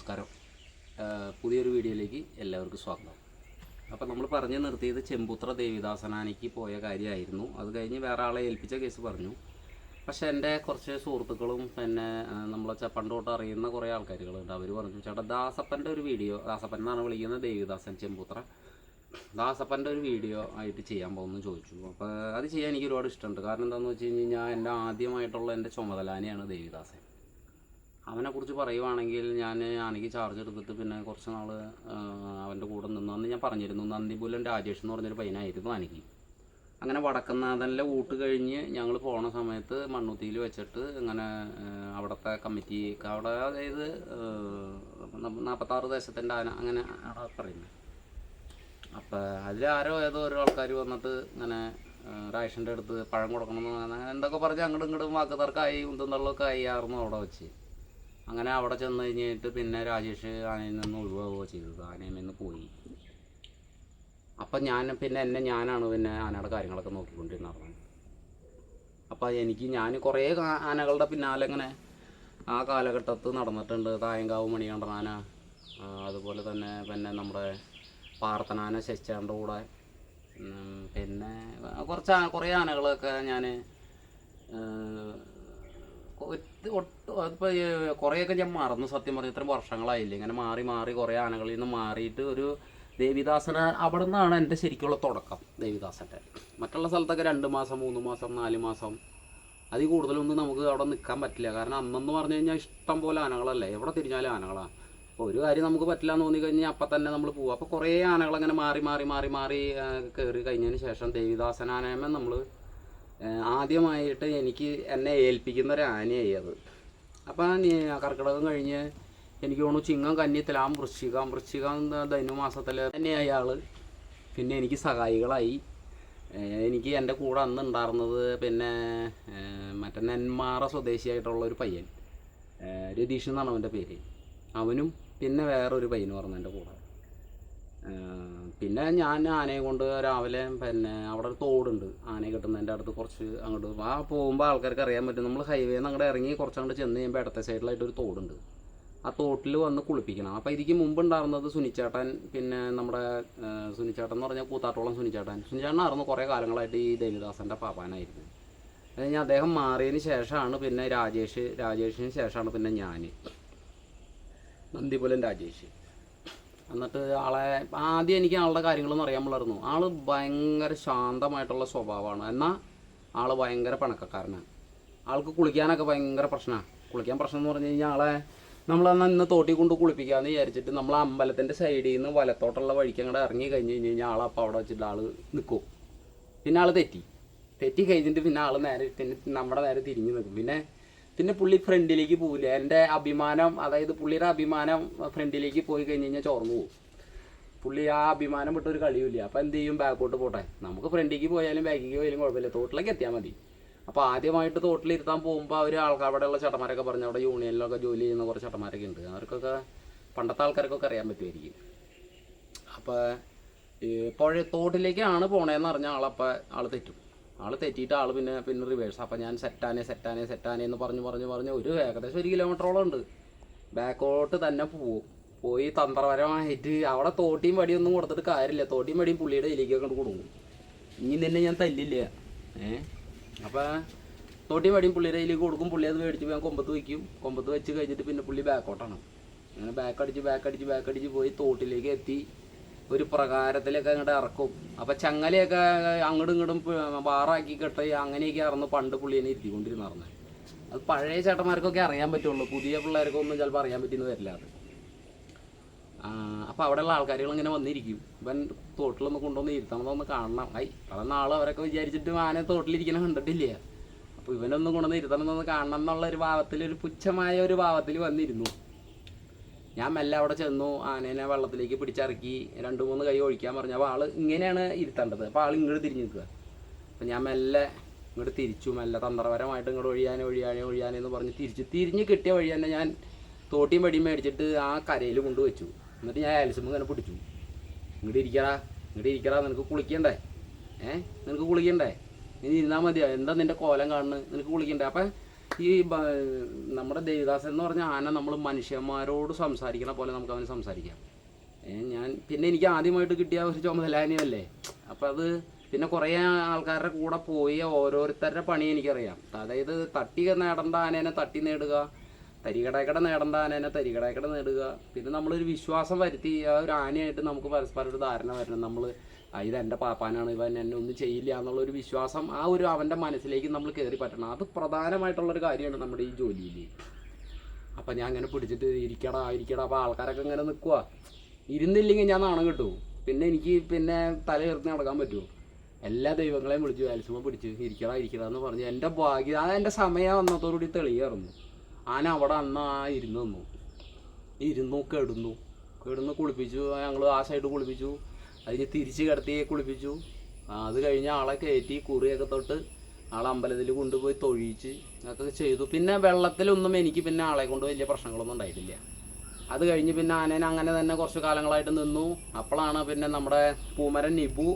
നമസ്കാരം. പുതിയൊരു വീഡിയോയിലേക്ക് എല്ലാവർക്കും സ്വാഗതം. അപ്പോൾ നമ്മൾ പറഞ്ഞു നിർത്തിയത് ചെമ്പുത്ര ദേവിദാസനാനിക്ക് പോയ കാര്യമായിരുന്നു. അത് കഴിഞ്ഞ് വേറെ ആളെ ഏൽപ്പിച്ച കേസ് പറഞ്ഞു. പക്ഷേ എൻ്റെ കുറച്ച് സുഹൃത്തുക്കളും പിന്നെ നമ്മളെ പണ്ട് തൊട്ട് അറിയുന്ന കുറേ ആൾക്കാരുകളുണ്ട്. അവർ പറഞ്ഞു, ചേട്ടാ ദാസപ്പൻ്റെ ഒരു വീഡിയോ, ദാസപ്പൻ എന്നാണ് വിളിക്കുന്നത്, ദേവിദാസൻ ചെമ്പുത്ര ദാസപ്പൻ്റെ ഒരു വീഡിയോ ആയിട്ട് ചെയ്യാൻ പോകുമെന്ന് ചോദിച്ചു. അപ്പോൾ അത് ചെയ്യാൻ എനിക്ക് ഒരുപാട് ഇഷ്ടമുണ്ട്. കാരണം എന്താണെന്ന് വെച്ച് കഴിഞ്ഞാൽ എൻ്റെ ആദ്യമായിട്ടുള്ള എൻ്റെ ചുമതലാനെയാണ് ദേവിദാസൻ. അവനെക്കുറിച്ച് പറയുവാണെങ്കിൽ ഞാൻ ആനയ്ക്ക് ചാർജ് എടുത്തിട്ട് പിന്നെ കുറച്ച് നാൾ അവൻ്റെ കൂടെ നിന്നതെന്ന് ഞാൻ പറഞ്ഞിരുന്നു. നന്ദിപുലൻ രാജേഷ് എന്ന് പറഞ്ഞൊരു പയ്യനായിരുന്നു ആനയ്ക്ക്. അങ്ങനെ വടക്കുന്നാഥനിലെ ഊട്ട് കഴിഞ്ഞ് ഞങ്ങൾ പോണ സമയത്ത് മണ്ണുത്തിയിൽ വെച്ചിട്ട് ഇങ്ങനെ അവിടുത്തെ കമ്മിറ്റി അവിടെ, അതായത് 46 ദേശത്തിൻ്റെ ആന അങ്ങനെ അവിടെ പറയുന്നത്. അപ്പോൾ അതിലാരോ ഏതോ ഓരോ ആൾക്കാർ വന്നിട്ട് ഇങ്ങനെ റേഷൻ്റെ അടുത്ത് പഴം കൊടുക്കണമെന്ന് അങ്ങനെ എന്തൊക്കെ പറഞ്ഞ് അങ്ങോട്ടും ഇങ്ങോട്ടും വാക്കുതർക്കായി ഉന്തുന്നള്ളൊക്കെ ആയിരുന്നു അവിടെ വെച്ച്. അങ്ങനെ അവിടെ ചെന്ന് കഴിഞ്ഞിട്ട് പിന്നെ രാജേഷ് ആനയിൽ നിന്ന് ഒഴിവാകുകയോ ചെയ്തത്. ആനയിൽ നിന്ന് പോയി. അപ്പം ഞാനാണ് പിന്നെ ആനയുടെ കാര്യങ്ങളൊക്കെ നോക്കിക്കൊണ്ടിരുന്നത്. അപ്പോൾ ഞാൻ കുറേ ആനകളുടെ പിന്നാലെ ഇങ്ങനെ ആ കാലഘട്ടത്ത് നടന്നിട്ടുണ്ട്. തായങ്കാവ് മണികണ്ഠൻ ആന, അതുപോലെ തന്നെ നമ്മുടെ പാർത്തനാന ശശിചാറിൻ്റെ കൂടെ, പിന്നെ കുറേ ആനകളൊക്കെ ഞാൻ ഇപ്പോൾ കുറേയൊക്കെ ഞാൻ മറന്നു. സത്യം പറഞ്ഞാൽ ഇത്രയും വർഷങ്ങളായില്ലേ ഇങ്ങനെ മാറി മാറി കുറേ ആനകളിൽ നിന്ന് മാറിയിട്ട് ഒരു ദേവിദാസന അവിടെ നിന്നാണ് എൻ്റെ ശരിക്കുള്ള തുടക്കം. ദേവിദാസൻ്റെ മറ്റുള്ള സ്ഥലത്തൊക്കെ 2 മാസം 3 മാസം 4 മാസം അതിൽ കൂടുതലൊന്നും നമുക്ക് അവിടെ നിൽക്കാൻ പറ്റില്ല. കാരണം അന്നെന്ന് പറഞ്ഞു കഴിഞ്ഞാൽ ഇഷ്ടം പോലെ ആനകളല്ലേ, എവിടെ തിരിഞ്ഞാലും ആനകളാണ്. അപ്പോൾ ഒരു കാര്യം നമുക്ക് പറ്റില്ല എന്ന് തോന്നിക്കഴിഞ്ഞാൽ അപ്പം തന്നെ നമ്മൾ പോകും. അപ്പോൾ കുറേ ആനകളങ്ങനെ മാറി മാറി മാറി മാറി കയറി കഴിഞ്ഞതിന് ശേഷം ദേവിദാസനാനയമ്മ നമ്മൾ ആദ്യമായിട്ട് എന്നെ ഏൽപ്പിക്കുന്ന ഒരു ആനയായി അത്. അപ്പം കർക്കിടകം കഴിഞ്ഞ് എനിക്ക് തോന്നുന്നു ചിങ്ങം കന്നി തുലാം വൃശ്ചികം ധനുമാസത്തിൽ തന്നെയായി ആൾ. പിന്നെ എനിക്ക് സഹായികളായി. എനിക്ക് എൻ്റെ കൂടെ അന്ന് ഉണ്ടായിരുന്നത് പിന്നെ മറ്റേ നെന്മാറ സ്വദേശിയായിട്ടുള്ള ഒരു പയ്യൻ, രതീഷ് എന്നാണ് അവൻ്റെ പേര്. അവനും പിന്നെ വേറൊരു പയ്യന് പറഞ്ഞു എൻ്റെ കൂടെ. പിന്നെ ഞാൻ ആനയെ കൊണ്ട് രാവിലെ പിന്നെ അവിടെ ഒരു തോടുണ്ട് ആനയെ കിട്ടുന്നതിൻ്റെ അടുത്ത് കുറച്ച് അങ്ങോട്ട് പോകുമ്പോൾ ആൾക്കാർക്ക് അറിയാൻ പറ്റും. നമ്മൾ ഹൈവേന്ന് അങ്ങോട്ട് ഇറങ്ങി കുറച്ചങ്ങോട്ട് ചെന്ന് കഴിയുമ്പോൾ ഇടത്തെ സൈഡിലായിട്ടൊരു തോടുണ്ട്. ആ തോട്ടിൽ വന്ന് കുളിപ്പിക്കണം. അപ്പോൾ ഇതിക്ക് മുമ്പ് ഉണ്ടായിരുന്നത് സുനിച്ചേട്ടൻ, പിന്നെ നമ്മുടെ സുനിച്ചേട്ടൻ എന്ന് പറഞ്ഞാൽ കൂത്താട്ടോളം സുനിച്ചേട്ടനായിരുന്നു കുറേ കാലങ്ങളായിട്ട് ഈ ദേവിദാസൻ്റെ പാപ്പാനായിരുന്നു. അത് കഴിഞ്ഞാൽ അദ്ദേഹം മാറിയതിന് ശേഷമാണ് പിന്നെ രാജേഷിന് ശേഷമാണ് പിന്നെ ഞാൻ നന്ദിപുലൻ രാജേഷ്. എന്നിട്ട് ആദ്യം എനിക്ക് ആളുടെ കാര്യങ്ങളൊന്നും അറിയാൻ പാടില്ലായിരുന്നു. ആൾ ഭയങ്കര ശാന്തമായിട്ടുള്ള സ്വഭാവമാണ്, എന്നാൽ ആൾ ഭയങ്കര പണക്കക്കാരനാണ്. ആൾക്ക് കുളിക്കാനൊക്കെ ഭയങ്കര പ്രശ്നമാണ്. കുളിക്കാൻ പ്രശ്നം എന്ന് പറഞ്ഞു കഴിഞ്ഞാൽ നമ്മളെന്നാൽ ഇന്ന് തോട്ടി കൊണ്ട് കുളിപ്പിക്കാമെന്ന് വിചാരിച്ചിട്ട് നമ്മൾ അമ്പലത്തിൻ്റെ സൈഡിൽ നിന്ന് വലത്തോട്ടുള്ള വഴിക്ക് അങ്ങോട്ട് ഇറങ്ങി കഴിഞ്ഞ് കഴിഞ്ഞാൽ ആളപ്പോൾ അവിടെ വെച്ചിട്ട് ആൾ നിൽക്കും. പിന്നെ ആൾ തെറ്റി കഴിഞ്ഞിട്ട് പിന്നെ ആൾ നമ്മുടെ നേരെ തിരിഞ്ഞ് നിൽക്കും. പിന്നെ പുള്ളി ഫ്രണ്ടിലേക്ക് പോവില്ല. എൻ്റെ അഭിമാനം, അതായത് പുള്ളിയുടെ അഭിമാനം ഫ്രണ്ടിലേക്ക് പോയി കഴിഞ്ഞ് കഴിഞ്ഞാൽ ചോർന്നു പോകും. പുള്ളി ആ അഭിമാനം വിട്ടൊരു കളിയില്ല. അപ്പോൾ എന്ത് ചെയ്യും, ബാക്കോട്ട് പോട്ടെ, നമുക്ക് ഫ്രണ്ടിലേക്ക് പോയാലും ബാക്കിലേക്ക് പോയാലും കുഴപ്പമില്ല, തോട്ടിലേക്ക് എത്തിയാൽ മതി. അപ്പോൾ ആദ്യമായിട്ട് തോട്ടിലിരുത്താൻ പോകുമ്പോൾ അവിടെയുള്ള ചേട്ടന്മാരൊക്കെ പറഞ്ഞു, അവിടെ യൂണിയനിലൊക്കെ ജോലി ചെയ്യുന്ന കുറച്ച് ചേട്ടന്മാരൊക്കെ ഉണ്ട്. അവർക്കൊക്കെ പണ്ടത്തെ ആൾക്കാർക്കൊക്കെ അറിയാൻ പറ്റുമായിരിക്കും. അപ്പോൾ തോട്ടിലേക്കാണ് പോണേന്ന് പറഞ്ഞാൽ ആൾ തെറ്റും. ആൾ തെറ്റിയിട്ട് ആൾ പിന്നെ റിവേഴ്സ്. അപ്പോൾ ഞാൻ സെറ്റാനെ എന്ന് പറഞ്ഞ് ഒരു ഏകദേശം 1 കിലോമീറ്ററോളം ഉണ്ട്. ബാക്കോട്ട് തന്നെ പോയി തന്ത്രപരമായിട്ട് അവിടെ തോട്ടിയും വടിയൊന്നും കൊടുത്തിട്ട് കാര്യമില്ല. തോട്ടിയും വടിയും പുള്ളിയുടെ ഇതിലേക്കൊക്കെ കൊടുക്കും. ഇനി തന്നെ ഞാൻ തല്ലില്ല. അപ്പോൾ തോട്ടിയും വടിയും പുള്ളിയുടെ ഇതിലേക്ക് കൊടുക്കും. പുള്ളി അത് മേടിച്ച് ഞാൻ കൊമ്പത്ത് വയ്ക്കും. കൊമ്പത്ത് വെച്ച് കഴിഞ്ഞിട്ട് പിന്നെ പുള്ളി ബാക്കോട്ടാണ്. അങ്ങനെ ബാക്കടിച്ച് പോയി തോട്ടിലേക്ക് എത്തി ഒരു പ്രകാരത്തിലൊക്കെ അങ്ങോട്ട് ഇറക്കും. അപ്പോൾ ചങ്ങലയൊക്കെ അങ്ങോട്ടും ഇങ്ങോട്ടും ബാറാക്കി കെട്ടി അങ്ങനെയൊക്കെ ആയിരുന്നു പണ്ട് പുള്ളിനെ ഇരുത്തിക്കൊണ്ടിരുന്നത്. അത് പഴയ ചേട്ടന്മാർക്കൊക്കെ അറിയാൻ പറ്റുള്ളൂ, പുതിയ പിള്ളേർക്കൊന്നും ചിലപ്പോൾ അറിയാൻ പറ്റുന്ന വരില്ല അത്. അപ്പോൾ അവിടെയുള്ള ആൾക്കാരുകൾ ഇങ്ങനെ വന്നിരിക്കും. ഇവൻ തോട്ടിലൊന്ന് കൊണ്ടുവന്ന് ഇരുത്തണമെന്നൊന്ന് കാണണം. അതെന്നാൾ അവരൊക്കെ വിചാരിച്ചിട്ട് ആന തോട്ടിലിരിക്കണം കണ്ടിട്ടില്ല. അപ്പോൾ ഇവനൊന്നും കൊണ്ടുവന്ന് ഇരുത്തണമെന്നൊന്ന് കാണണം എന്നുള്ളൊരു ഭാവത്തിൽ, ഒരു പുച്ഛമായ ഒരു ഭാവത്തിൽ വന്നിരുന്നു. ഞാൻ മെല്ലെ അവിടെ ചെന്നു, ആനേനെ വെള്ളത്തിലേക്ക് പിടിച്ചിറക്കി 2-3 കൈ ഒഴിക്കാൻ പറഞ്ഞു. അപ്പോൾ ആൾ ഇങ്ങനെയാണ് ഇരുത്തേണ്ടത്. അപ്പോൾ ആൾ ഇങ്ങോട്ട് തിരിഞ്ഞ് നിൽക്കുക. അപ്പോൾ ഞാൻ മെല്ലെ ഇങ്ങോട്ട് തിരിച്ചു, മെല്ലെ തന്ത്രപരമായിട്ട് ഇങ്ങോട്ട് ഒഴിയാനെന്ന് പറഞ്ഞ് തിരിഞ്ഞ് കിട്ടിയ വഴി തന്നെ ഞാൻ തോട്ടിയും വടിയും മേടിച്ചിട്ട് ആ കരയിൽ കൊണ്ടുവച്ചു. എന്നിട്ട് ഞാൻ അയൽസുമ്പോൾ ഇങ്ങനെ പിടിച്ചു. ഇങ്ങോട്ട് ഇരിക്കടാ, നിനക്ക് കുളിക്കണ്ടേ? നിനക്ക് കുളിക്കണ്ടേ? നീ ഇരുന്നാൽ മതിയോ? എന്താ നിൻ്റെ കോലം കാണുന്നത്? നിനക്ക് കുളിക്കണ്ടേ? അപ്പം ഈ നമ്മുടെ ദേവിദാസൻ എന്ന് പറഞ്ഞ ആന നമ്മൾ മനുഷ്യന്മാരോട് സംസാരിക്കണ പോലെ നമുക്ക് അവന് സംസാരിക്കാം. പിന്നെ എനിക്ക് ആദ്യമായിട്ട് കിട്ടിയ ഒരു ചുമതലാനിയല്ലേ. അപ്പം അത് പിന്നെ കുറേ ആൾക്കാരുടെ കൂടെ പോയി ഓരോരുത്തരുടെ പണി എനിക്കറിയാം. അതായത് തട്ടി നേടേണ്ട ആനേനെ തട്ടി നേടുക, തരികടയക്കട നേടേണ്ട ആനേനെ തരികടയക്കട നേടുക. പിന്നെ നമ്മളൊരു വിശ്വാസം വരുത്തി ആ ഒരു ആനയായിട്ട് നമുക്ക് പരസ്പരം ഒരു ധാരണ വരണം. നമ്മൾ ഇതെൻ്റെ പാപ്പാനാണ്, ഇവൻ എന്നെ ഒന്നും ചെയ്യില്ല എന്നുള്ളൊരു വിശ്വാസം ആ ഒരു അവൻ്റെ മനസ്സിലേക്ക് നമ്മൾ കയറി പറ്റണം. അത് പ്രധാനമായിട്ടുള്ളൊരു കാര്യമാണ് നമ്മുടെ ഈ ജോലിയിൽ. അപ്പം ഞാൻ അങ്ങനെ പിടിച്ചിട്ട് ഇരിക്കടാ. അപ്പോൾ ആൾക്കാരൊക്കെ ഇങ്ങനെ നിൽക്കുക. ഇരുന്നില്ലെങ്കിൽ ഞാൻ നാണം കിട്ടും. പിന്നെ എനിക്ക് തല ഉയർത്തി നടക്കാൻ പറ്റുമോ? എല്ലാ ദൈവങ്ങളെയും വിളിച്ചു ആൽസുമ പിടിച്ച് ഇരിക്കടാ എന്ന് പറഞ്ഞ് എൻ്റെ ഭാഗ്യം അതെൻ്റെ സമയം വന്നതോടുകൂടി തെളിയായിരുന്നു. ആന അവിടെ അന്ന് ഇരുന്നു കിടന്നു കുളിപ്പിച്ചു. ഞങ്ങൾ ആ സൈഡ് കുളിപ്പിച്ചു, അതിന് തിരിച്ച് കിടത്തി കുളിപ്പിച്ചു. അത് കഴിഞ്ഞ് ആളെ കയറ്റി കുറിയൊക്കെ തൊട്ട് ആളെ അമ്പലത്തിൽ കൊണ്ടുപോയി തൊഴിച്ച് അതൊക്കെ ചെയ്തു. പിന്നെ വെള്ളത്തിലൊന്നും എനിക്ക് ആളെ കൊണ്ട് വലിയ പ്രശ്നങ്ങളൊന്നും ഉണ്ടായിട്ടില്ല. അത് കഴിഞ്ഞ് ആനേനെ അങ്ങനെ തന്നെ കുറച്ച് കാലങ്ങളായിട്ട് നിന്നു. അപ്പോഴാണ് നമ്മുടെ പൂമരൻ നിബു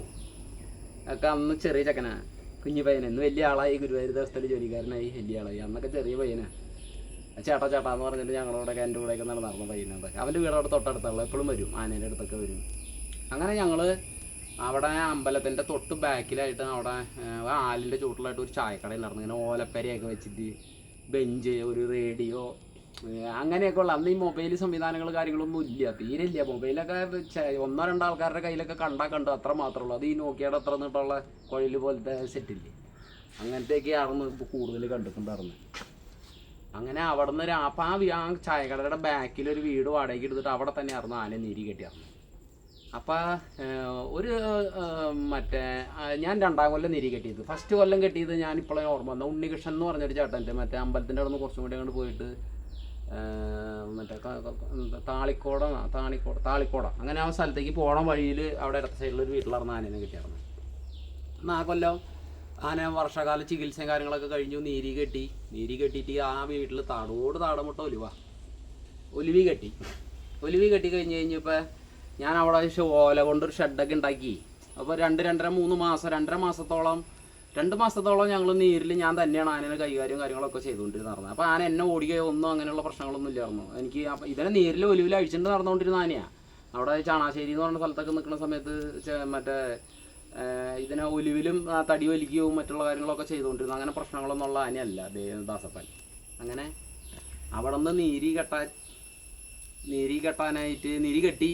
ഒക്കെ അന്ന് ചെറിയ ചെക്കനാ, കുഞ്ഞു പയ്യനെ. ഇന്ന് വലിയ ആളായി, ഗുരുവായൂർ ദിവസത്തിൽ ജോലിക്കാരനായി, വലിയ ആളായി. അന്നൊക്കെ ചെറിയ പയ്യനാ. ചേട്ടാ എന്ന് പറഞ്ഞിട്ട് ഞങ്ങളോടൊക്കെ എൻ്റെ കൂടെയൊക്കെ നടന്ന പയ്യനുണ്ട്. അവൻ്റെ വീട് അവിടെ തൊട്ടടുത്തുള്ള എപ്പോഴും വരും, ആനേൻ്റെ അടുത്തൊക്കെ വരും. അങ്ങനെ ഞങ്ങൾ അവിടെ അമ്പലത്തിൻ്റെ തൊട്ട് ബാക്കിലായിട്ട് അവിടെ ആലിൻ്റെ ചുവട്ടിലായിട്ട് ഒരു ചായക്കട ഉണ്ടായിരുന്നു. ഇങ്ങനെ ഓലപ്പരയൊക്കെ വെച്ചിട്ട് ബെഞ്ച്, ഒരു റേഡിയോ, അങ്ങനെയൊക്കെ ഉള്ള. അന്ന് ഈ മൊബൈൽ സംവിധാനങ്ങൾ കാര്യങ്ങളൊന്നും ഇല്ല, തീരെ ഇല്ല. മൊബൈലൊക്കെ ഒന്നോ രണ്ടോ ആൾക്കാരുടെ കയ്യിലൊക്കെ കണ്ടു, അത്ര മാത്രമേ ഉള്ളൂ. അത് ഈ നോക്കിയുടെ അത്ര നീട്ടുള്ള കുഴൽ പോലത്തെ സെറ്റില്ലേ, അങ്ങനത്തെയൊക്കെയായിരുന്നു ഇപ്പോൾ കൂടുതൽ കണ്ടിട്ടുണ്ടായിരുന്നു. അങ്ങനെ അവിടെ നിന്ന് അപ്പം ആ ചായക്കടയുടെ ബാക്കിലൊരു വീട് വാടകയ്ക്ക് എടുത്തിട്ട് അവിടെ തന്നെയായിരുന്നു ആന നീരി കെട്ടിയായിരുന്നു. അപ്പം ഞാൻ 2ാം കൊല്ലം നീരി കെട്ടിയത്. ഫസ്റ്റ് കൊല്ലം കെട്ടിയത് ഞാനിപ്പോഴേ ഓർമ്മ വന്ന ഉണ്ണികൃഷ്ണൻ എന്ന് പറഞ്ഞൊരു ചേട്ടൻ്റെ അമ്പലത്തിൻ്റെ അവിടെ നിന്ന് കുറച്ചും കൂടി അങ്ങോട്ട് പോയിട്ട് താളിക്കോട അങ്ങനെ ആ സ്ഥലത്തേക്ക് പോകണം വഴിയിൽ അവിടെ ഇടത്ത സൈഡിലൊരു വീട്ടിലായിരുന്നു ആനേനെ കിട്ടിയായിരുന്നു. എന്നാൽ ആ കൊല്ലം ആന വർഷകാല ചികിത്സയും കാര്യങ്ങളൊക്കെ കഴിഞ്ഞു. നീരി കെട്ടിയിട്ട് ആ വീട്ടിൽ താടമുട്ട ഒലിവി കെട്ടി കഴിഞ്ഞപ്പോൾ ഞാൻ അവിടെ ഓല കൊണ്ടൊരു ഷെഡൊക്കെ ഉണ്ടാക്കി. അപ്പോൾ 2 മാസത്തോളം ഞങ്ങൾ നീരിൽ ഞാൻ തന്നെയാണ് ആനേനെ കാര്യങ്ങളൊക്കെ ചെയ്തുകൊണ്ടിരുന്നത്. അപ്പോൾ ആന എന്നെ ഓടിക്കുകയോ ഒന്നും അങ്ങനെയുള്ള പ്രശ്നങ്ങളൊന്നും ഇല്ലായിരുന്നു എനിക്ക്. ഇതിനെ നീരിൽ ഒലിവിൽ അഴിച്ചിട്ട് നടന്നുകൊണ്ടിരുന്ന ആനയാണ്. അവിടെ ചാണാശ്ശേരി എന്ന് പറഞ്ഞ സ്ഥലത്തൊക്കെ നിൽക്കുന്ന സമയത്ത് ഇതിനെ ഒലിവിലും തടി വലിക്കുകയും മറ്റുള്ള കാര്യങ്ങളൊക്കെ ചെയ്തുകൊണ്ടിരുന്നു. അങ്ങനെ പ്രശ്നങ്ങളൊന്നും ഉള്ള ആനയല്ല ദേവദാസപ്പൻ. അങ്ങനെ അവിടെ നിന്ന് നീരി കെട്ടി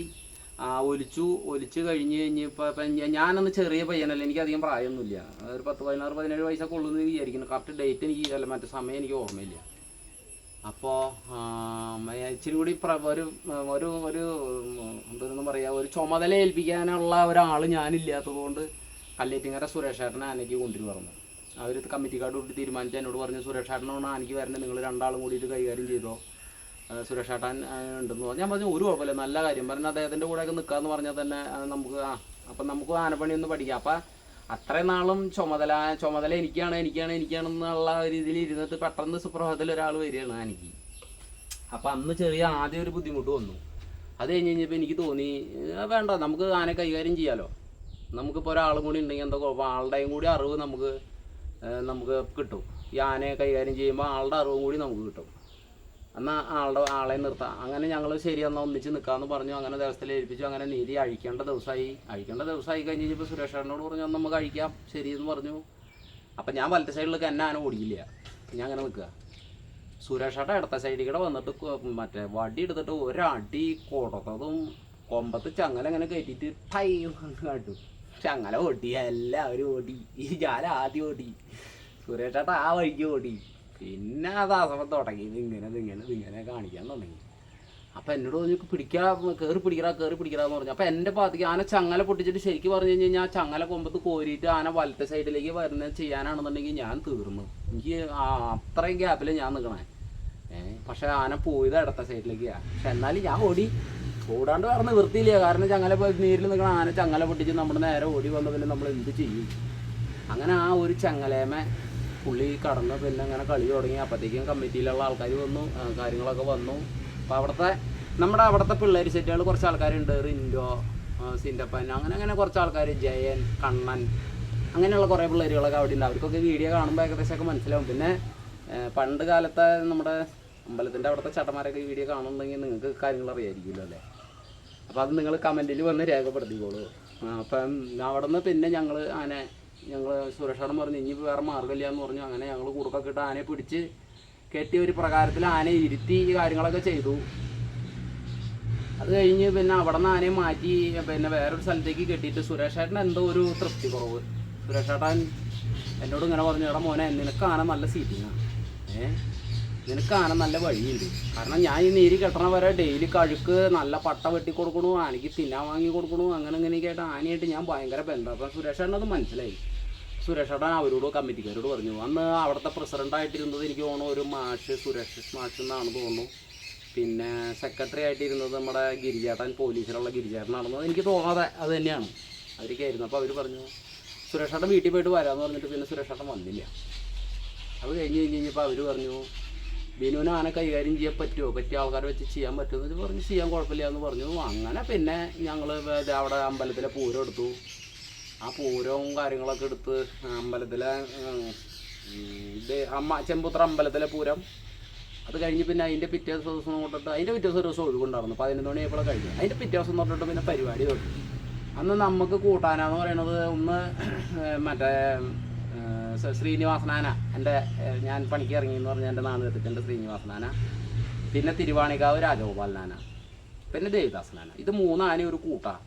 ഒലിച്ച് കഴിഞ്ഞപ്പോൾ ഞാനന്ന് ചെറിയ പയ്യനല്ല, എനിക്ക് അധികം പ്രായമൊന്നുമില്ല. ഒരു 16-17 വയസ്സൊക്കെ ഉള്ളൂന്ന് വിചാരിക്കുന്നു. കറക്റ്റ് ഡേറ്റ് എനിക്ക് മറ്റേ സമയം എനിക്ക് ഓർമ്മയില്ല. അപ്പോൾ ഇച്ചിരി കൂടി എന്തെന്ന് പറയുക, ഒരു ചുമതല ഏൽപ്പിക്കാനുള്ള ഒരാൾ ഞാനില്ലാത്തത് കൊണ്ട് കല്ലേറ്റിങ്ങര സുരേഷ് ചേട്ടനെ ആനയ്ക്ക് കൊണ്ടുവരുന്നു. അവർ കമ്മിറ്റിക്കാരോട് കൂടി തീരുമാനിച്ച് എന്നോട് പറഞ്ഞു, സുരേഷ് ചേട്ടനോട് ആനയ്ക്ക് വരേണ്ടത് നിങ്ങൾ 2 കൂടിയിട്ട് കൈകാര്യം ചെയ്തോ, സുരേഷ് ചേട്ടൻ ഉണ്ടെന്ന് പറഞ്ഞു. ഞാൻ പറഞ്ഞു ഒരു കുഴപ്പമില്ല, നല്ല കാര്യം പറഞ്ഞു. അദ്ദേഹത്തിൻ്റെ കൂടെയൊക്കെ നിൽക്കാമെന്ന് പറഞ്ഞാൽ തന്നെ നമുക്ക് അപ്പം നമുക്ക് ആനപ്പണിയൊന്ന് പഠിക്കാം. അപ്പം അത്രയും നാളും ചുമതല എനിക്കാണെന്നുള്ള രീതിയിൽ ഇരുന്നിട്ട് പെട്ടെന്ന് സുപ്രഭാതത്തിൽ ഒരാൾ വരികയാണ് ആനയ്ക്ക്. അപ്പം അന്ന് ആദ്യം ഒരു ബുദ്ധിമുട്ട് വന്നു. അത് കഴിഞ്ഞപ്പോൾ എനിക്ക് തോന്നി, വേണ്ട, നമുക്ക് ആന കൈകാര്യം ചെയ്യാമല്ലോ. നമുക്കിപ്പോൾ ഒരാളും കൂടി ഉണ്ടെങ്കിൽ എന്താ കുഴപ്പം, ആളുടെയും കൂടി അറിവ് നമുക്ക് കിട്ടും. ഈ ആനയെ കൈകാര്യം ചെയ്യുമ്പോൾ ആളുടെ അറിവും കൂടി നമുക്ക് കിട്ടും. എന്നാൽ ആളെ നിർത്താം. അങ്ങനെ ഞങ്ങൾ ശരി എന്നാൽ ഒന്നിച്ച് നിൽക്കാമെന്ന് പറഞ്ഞു. അങ്ങനെ ദിവസത്തിൽ ഏൽപ്പിച്ചു. അങ്ങനെ നീതി അഴിക്കേണ്ട ദിവസമായി കഴിഞ്ഞപ്പോൾ സുരേഷ് ചേട്ടനോട് പറഞ്ഞു, നമുക്ക് കഴിക്കാം ശരി എന്ന് പറഞ്ഞു. അപ്പം ഞാൻ വലത്തെ സൈഡിലേക്ക് എന്നെ ആന ഓടിക്കില്ല, ഞാൻ അങ്ങനെ നിൽക്കുക. സുരേഷ് ചേട്ടൻ ഇടത്തെ സൈഡിൽ കൂടെ വന്നിട്ട് വടി എടുത്തിട്ട് ഒരടി കൊടുത്തതും കൊമ്പത്ത് ചങ്ങല അങ്ങനെ കയറ്റിയിട്ട് ടൈ കാട്ടു. ചങ്ങല ഓടി, എല്ലാവരും ഓടി. ഞാൻ ആദ്യം ഓടി, സുരേഷ് ചേട്ടൻ ആ വഴിക്ക് ഓടി. പിന്നെ അത് ആ സമയത്ത് തുടങ്ങി ഇതിങ്ങനെ കാണിക്കാൻ തുടങ്ങി. അപ്പം എന്നോട് പറഞ്ഞു, കയറി പിടിക്കടാന്ന് പറഞ്ഞു. അപ്പം എൻ്റെ ഭാഗത്തേക്ക് ആന ചങ്ങല പൊട്ടിച്ചിട്ട് ശരിക്കും പറഞ്ഞു കഴിഞ്ഞാൽ ആ ചങ്ങല കൊമ്പത്ത് കോരിയിട്ട് ആന വലത്തെ സൈഡിലേക്ക് വരുന്നത് ചെയ്യാനാണെന്നുണ്ടെങ്കിൽ ഞാൻ തീർന്നു. എനിക്ക് അത്രയും ഗ്യാപ്പിൽ ഞാൻ നിൽക്കണേ. പക്ഷേ ആന പോയത് ഇടത്തെ സൈഡിലേക്കാണ്. പക്ഷെ എന്നാലും ഞാൻ ഓടാണ്ട് വേറെ നിവൃത്തിയില്ല. കാരണം ചങ്ങല നീരിൽ നിൽക്കണ ആന ചങ്ങല പൊട്ടിച്ച് നമ്മുടെ നേരെ ഓടി വന്ന പിന്നെ നമ്മൾ എന്ത് ചെയ്യും? അങ്ങനെ ആ ഒരു ചങ്ങലേമേ പുള്ളി കടന്ന് പിന്നെ അങ്ങനെ കളി തുടങ്ങി. അപ്പോഴത്തേക്കും കമ്മിറ്റിയിലുള്ള ആൾക്കാർ വന്നു, കാര്യങ്ങളൊക്കെ വന്നു. അപ്പോൾ നമ്മുടെ അവിടുത്തെ പിള്ളേർ സെറ്റുകൾ കുറച്ച് ആൾക്കാരുണ്ട്, റിൻഡോ, സിൻഡപ്പൻ, അങ്ങനെ കുറച്ച് ആൾക്കാർ, ജയൻ, കണ്ണൻ, അങ്ങനെയുള്ള കുറേ പിള്ളേരുകളൊക്കെ അവിടെ ഉണ്ട്. അവർക്കൊക്കെ വീഡിയോ കാണുമ്പോൾ ഏകദേശമൊക്കെ മനസ്സിലാവും. പിന്നെ പണ്ട് കാലത്തെ നമ്മുടെ അമ്പലത്തിൻ്റെ അവിടുത്തെ ചേട്ടന്മാരൊക്കെ ഈ വീഡിയോ കാണുന്നുണ്ടെങ്കിൽ നിങ്ങൾക്ക് കാര്യങ്ങൾ അറിയായിരിക്കുമല്ലോ അല്ലേ. അപ്പോൾ അത് നിങ്ങൾ കമൻറ്റിൽ വന്ന് രേഖപ്പെടുത്തിക്കോളൂ. അപ്പം അവിടെ നിന്ന് പിന്നെ ഞങ്ങൾ സുരക്ഷയോട് പറഞ്ഞു ഇനി വേറെ മാർഗ്ഗമില്ല എന്ന് പറഞ്ഞു. അങ്ങനെ ഞങ്ങൾ കുറുക്കൊക്കെ ഇട്ട് ആനയെ പിടിച്ച് കെട്ടിയ ഒരു പ്രകാരത്തിൽ ആനയെ ഇരുത്തി ഈ കാര്യങ്ങളൊക്കെ ചെയ്തു. അത് കഴിഞ്ഞ് പിന്നെ അവിടെ നിന്ന് ആനയെ മാറ്റി പിന്നെ വേറൊരു സ്ഥലത്തേക്ക് കെട്ടിയിട്ട് സുരേഷേട്ടൻ എന്തോ ഒരു തൃപ്തി കുറവ്. സുരേഷേട്ടൻ എന്നോട് ഇങ്ങനെ പറഞ്ഞു, എടാ മോനെ നിനക്ക് ആന നല്ല സീറ്റിങ്ങാണ്, നിനക്ക് ആന നല്ല വഴിയുണ്ട്. കാരണം ഞാൻ ഈ നീര് കെട്ടണ വരെ ഡെയിലി കഴുക്ക് നല്ല പട്ട വെട്ടി കൊടുക്കണു, ആനയ്ക്ക് തിന്നാൻ വാങ്ങി കൊടുക്കണു, അങ്ങനെയൊക്കെ ആയിട്ട് ആനയായിട്ട് ഞാൻ ഭയങ്കര ബന്ധം. അപ്പം സുരേഷേട്ടൻ അത് മനസ്സിലായി. സുരേഷേട്ടൻ അവരോട് കമ്മിറ്റിക്കാരോട് പറഞ്ഞു. അന്ന് അവിടുത്തെ പ്രസിഡൻ്റായിട്ടിരുന്നത് എനിക്ക് തോന്നുന്നു ഒരു സുരേഷ് മാഷ് എന്നാണ് തോന്നുന്നു. പിന്നെ സെക്രട്ടറി ആയിട്ടിരുന്നത് നമ്മുടെ ഗിരിചേട്ടൻ, പോലീസിലുള്ള ഗിരിചേട്ടനാണെന്ന് എനിക്ക് തോന്നാതെ അത് തന്നെയാണ് അവരൊക്കെയായിരുന്നു. അപ്പോൾ അവർ പറഞ്ഞു സുരേഷേട്ടൻ വീട്ടിൽ പോയിട്ട് വരാമെന്ന് പറഞ്ഞിട്ട് പിന്നെ സുരേഷേട്ടൻ വന്നില്ല. അത് കഴിഞ്ഞപ്പോൾ അവർ പറഞ്ഞു ബിനുവിന് ആന കൈകാര്യം ചെയ്യാൻ പറ്റുമോ, പറ്റിയ ആൾക്കാരെ വെച്ച് ചെയ്യാൻ പറ്റുമോ എന്ന് പറഞ്ഞു. ചെയ്യാൻ കുഴപ്പമില്ല എന്ന് പറഞ്ഞു. അങ്ങനെ പിന്നെ ഞങ്ങൾ അവിടെ അമ്പലത്തിലെ പൂരം എടുത്തു. ആ പൂരവും കാര്യങ്ങളൊക്കെ എടുത്ത് അമ്പലത്തിലെ ചെമ്പുത്ര അമ്പലത്തിലെ പൂരം അത് കഴിഞ്ഞ് പിന്നെ അതിൻ്റെ പിറ്റേ ദിവസം തൊട്ടിട്ട് അതിൻ്റെ പിറ്റേ ദിവസം ഒഴിവുണ്ടായിരുന്നു. 11 മണിയായപ്പോൾ കഴിഞ്ഞു. അതിൻ്റെ പിറ്റേ ദിവസം തൊട്ടിട്ട് പിന്നെ പരിപാടി തൊട്ടു. അന്ന് നമുക്ക് കൂട്ടാനാന്ന് പറയുന്നത് ഒന്ന് മറ്റേ ശ്രീനിവാസനാന, ഞാൻ പണിക്ക് ഇറങ്ങിയെന്ന് പറഞ്ഞാൽ എൻ്റെ നാടുകെട്ടിൻ്റെ ശ്രീനിവാസനാന, പിന്നെ തിരുവാണിക്കാവ് രാജഗോപാലനാന, പിന്നെ ദേവിദാസനാന. ഇത് 3 ആനയും ഒരു കൂട്ടാണ്.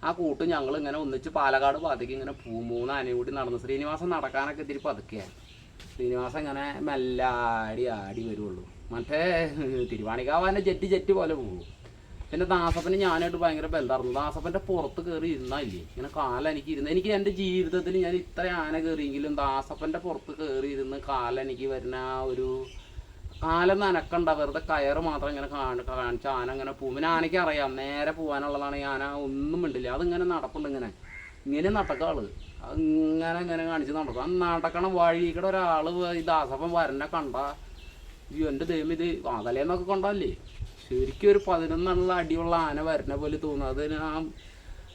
ആ കൂട്ട് ഞങ്ങൾ ഇങ്ങനെ ഒന്നിച്ച് പാലക്കാട് ഭാഗത്തേക്ക് ഇങ്ങനെ 3 ആനയും കൂടി നടന്നു. ശ്രീനിവാസൻ നടക്കാനൊക്കെ ഇത്തിരി പതുക്കെയാണ്. ശ്രീനിവാസൻ ഇങ്ങനെ മെല്ലെ ആടി വരുള്ളൂ. മറ്റേ തിരുവാണിക്കാവാൻ്റെ ജെറ്റ് പോലെ പോകും. പിന്നെ ദാസപ്പന് ഞാനായിട്ട് ഭയങ്കര ബന്ധമായിരുന്നു. ദാസപ്പൻ്റെ പുറത്ത് കയറി ഇരുന്നായില്ലേ, ഇങ്ങനെ കാലെനിക്ക് എനിക്ക് എൻ്റെ ജീവിതത്തിൽ ഞാൻ ഇത്ര ആന കയറിയെങ്കിലും ദാസപ്പൻ്റെ പുറത്ത് കയറി ഇരുന്ന് കാലെനിക്ക് വരുന്ന ഒരു കാലം നനക്കണ്ട, വെറുതെ കയറ് മാത്രം ഇങ്ങനെ കാണിച്ച ആന ഇങ്ങനെ പോകും. പിന്നെ ആനയ്ക്ക് അറിയാം നേരെ പോകാനുള്ളതാണ്. ഈ ആന ഒന്നും മിണ്ടില്ല, അതിങ്ങനെ നടപ്പുണ്ട്, ഇങ്ങനെ നടക്കാള് അങ്ങനെ കാണിച്ച് നടക്കും. ആ നടക്കണ വഴിക്കടെ ഒരാൾ ഈ ദാസപ്പൻ വരനെ കണ്ട എൻ്റെ ദൈവം ഇത് അകലേന്നൊക്കെ കണ്ടല്ലേ ശരിക്കും ഒരു 11 അടിയുള്ള ആന വരുന്ന പോലെ തോന്നുന്നത്.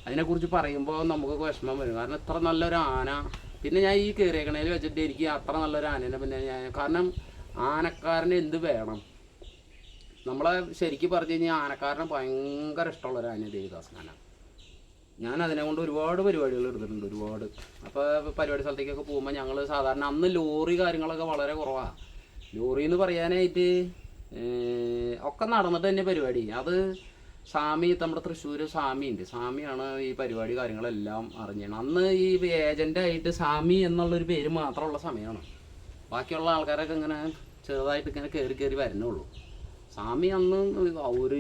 അതിനെക്കുറിച്ച് പറയുമ്പോൾ നമുക്കൊക്കെ വിഷമം വരും. കാരണം ഇത്ര നല്ലൊരു ആന, പിന്നെ ഞാൻ ഈ കയറിയേക്കണേൽ വെച്ചിട്ട് എനിക്ക് അത്ര നല്ലൊരു ആനേനെ പിന്നെ കാരണം ആനക്കാരന് എന്ത് വേണം, നമ്മളെ ശരിക്കും പറഞ്ഞു കഴിഞ്ഞാൽ ആനക്കാരനെ ഭയങ്കര ഇഷ്ടമുള്ളൊരു ആന ദേവിദാസനാന. ഞാൻ അതിനെ കൊണ്ട് ഒരുപാട് പരിപാടികൾ എടുത്തിട്ടുണ്ട്, ഒരുപാട്. അപ്പോൾ പരിപാടി സ്ഥലത്തേക്കൊക്കെ പോകുമ്പോൾ ഞങ്ങൾ സാധാരണ അന്ന് ലോറി കാര്യങ്ങളൊക്കെ വളരെ കുറവാണ്. ലോറി എന്ന് പറയാനായിട്ട് ഒക്കെ നടന്നിട്ട് തന്നെ പരിപാടി. അത് സ്വാമി, നമ്മുടെ തൃശ്ശൂർ സ്വാമിയുണ്ട്, സ്വാമിയാണ് ഈ പരിപാടി കാര്യങ്ങളെല്ലാം അറിഞ്ഞത്. അന്ന് ഈ ഏജൻ്റായിട്ട് സ്വാമി എന്നുള്ളൊരു പേര് മാത്രമുള്ള സമയമാണ്. ബാക്കിയുള്ള ആൾക്കാരൊക്കെ ഇങ്ങനെ ചെറുതായിട്ട് ഇങ്ങനെ കയറി വരുന്നുള്ളൂ. സ്വാമി അന്ന് ഒരു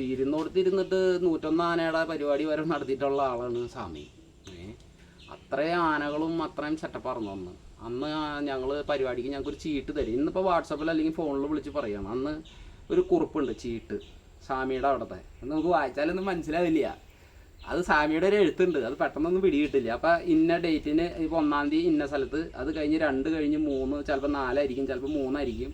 ഇരുന്നിട്ട് 101 ആനയുടെ പരിപാടി വരെ നടത്തിയിട്ടുള്ള ആളാണ് സ്വാമി. അത്രയും ആനകളും അത്രയും സെറ്റപ്പായിരുന്നു അന്ന് ഞങ്ങൾ പരിപാടിക്ക് ഞങ്ങൾക്കൊരു ചീട്ട് തരും. ഇന്നിപ്പോൾ വാട്സപ്പിൽ അല്ലെങ്കിൽ ഫോണിൽ വിളിച്ച് പറയുകയാണ്. അന്ന് ഒരു കുറിപ്പുണ്ട്, ചീട്ട് സ്വാമിയുടെ അവിടുത്തെ. നമുക്ക് വായിച്ചാലൊന്നും മനസ്സിലാവില്ല. അത് സ്വാമിയുടെ ഒരു എഴുത്തുണ്ട്, അത് പെട്ടെന്നൊന്നും പിടികിട്ടില്ല. അപ്പോൾ ഇന്ന ഡേറ്റിന് ഇപ്പോൾ 1-ാം തീയതി ഇന്ന സ്ഥലത്ത്, അത് കഴിഞ്ഞ് 2 കഴിഞ്ഞ് 3, ചിലപ്പോൾ 4 ആയിരിക്കും, ചിലപ്പോൾ 3 ആയിരിക്കും.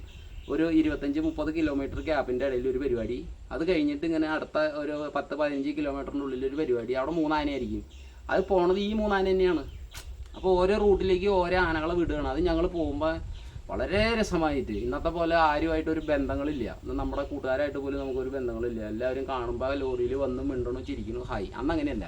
ഒരു 25-30 കിലോമീറ്റർ ഗ്യാപ്പിൻ്റെ ഇടയിൽ ഒരു പരിപാടി. അത് കഴിഞ്ഞിട്ട് ഇങ്ങനെ അടുത്ത ഒരു 10-15 കിലോമീറ്ററിൻ്റെ ഉള്ളിലൊരു പരിപാടി. അവിടെ 3 ആനയായിരിക്കും. അത് പോണത് ഈ 3 ആന തന്നെയാണ്. അപ്പോൾ ഓരോ റൂട്ടിലേക്ക് ഓരോ ആനകളെ വിടുകയാണ്. അത് ഞങ്ങൾ പോകുമ്പോൾ വളരെ രസമായിട്ട്, ഇന്നത്തെ പോലെ ആരുമായിട്ടൊരു ബന്ധങ്ങളില്ല. നമ്മുടെ കൂട്ടുകാരായിട്ട് പോലും നമുക്കൊരു ബന്ധങ്ങളില്ല. എല്ലാവരും കാണുമ്പോൾ ലോറിയിൽ വന്ന് മിണ്ടണു, ചിരിക്കണു, ഹായ്. അന്ന് അങ്ങനെയല്ല.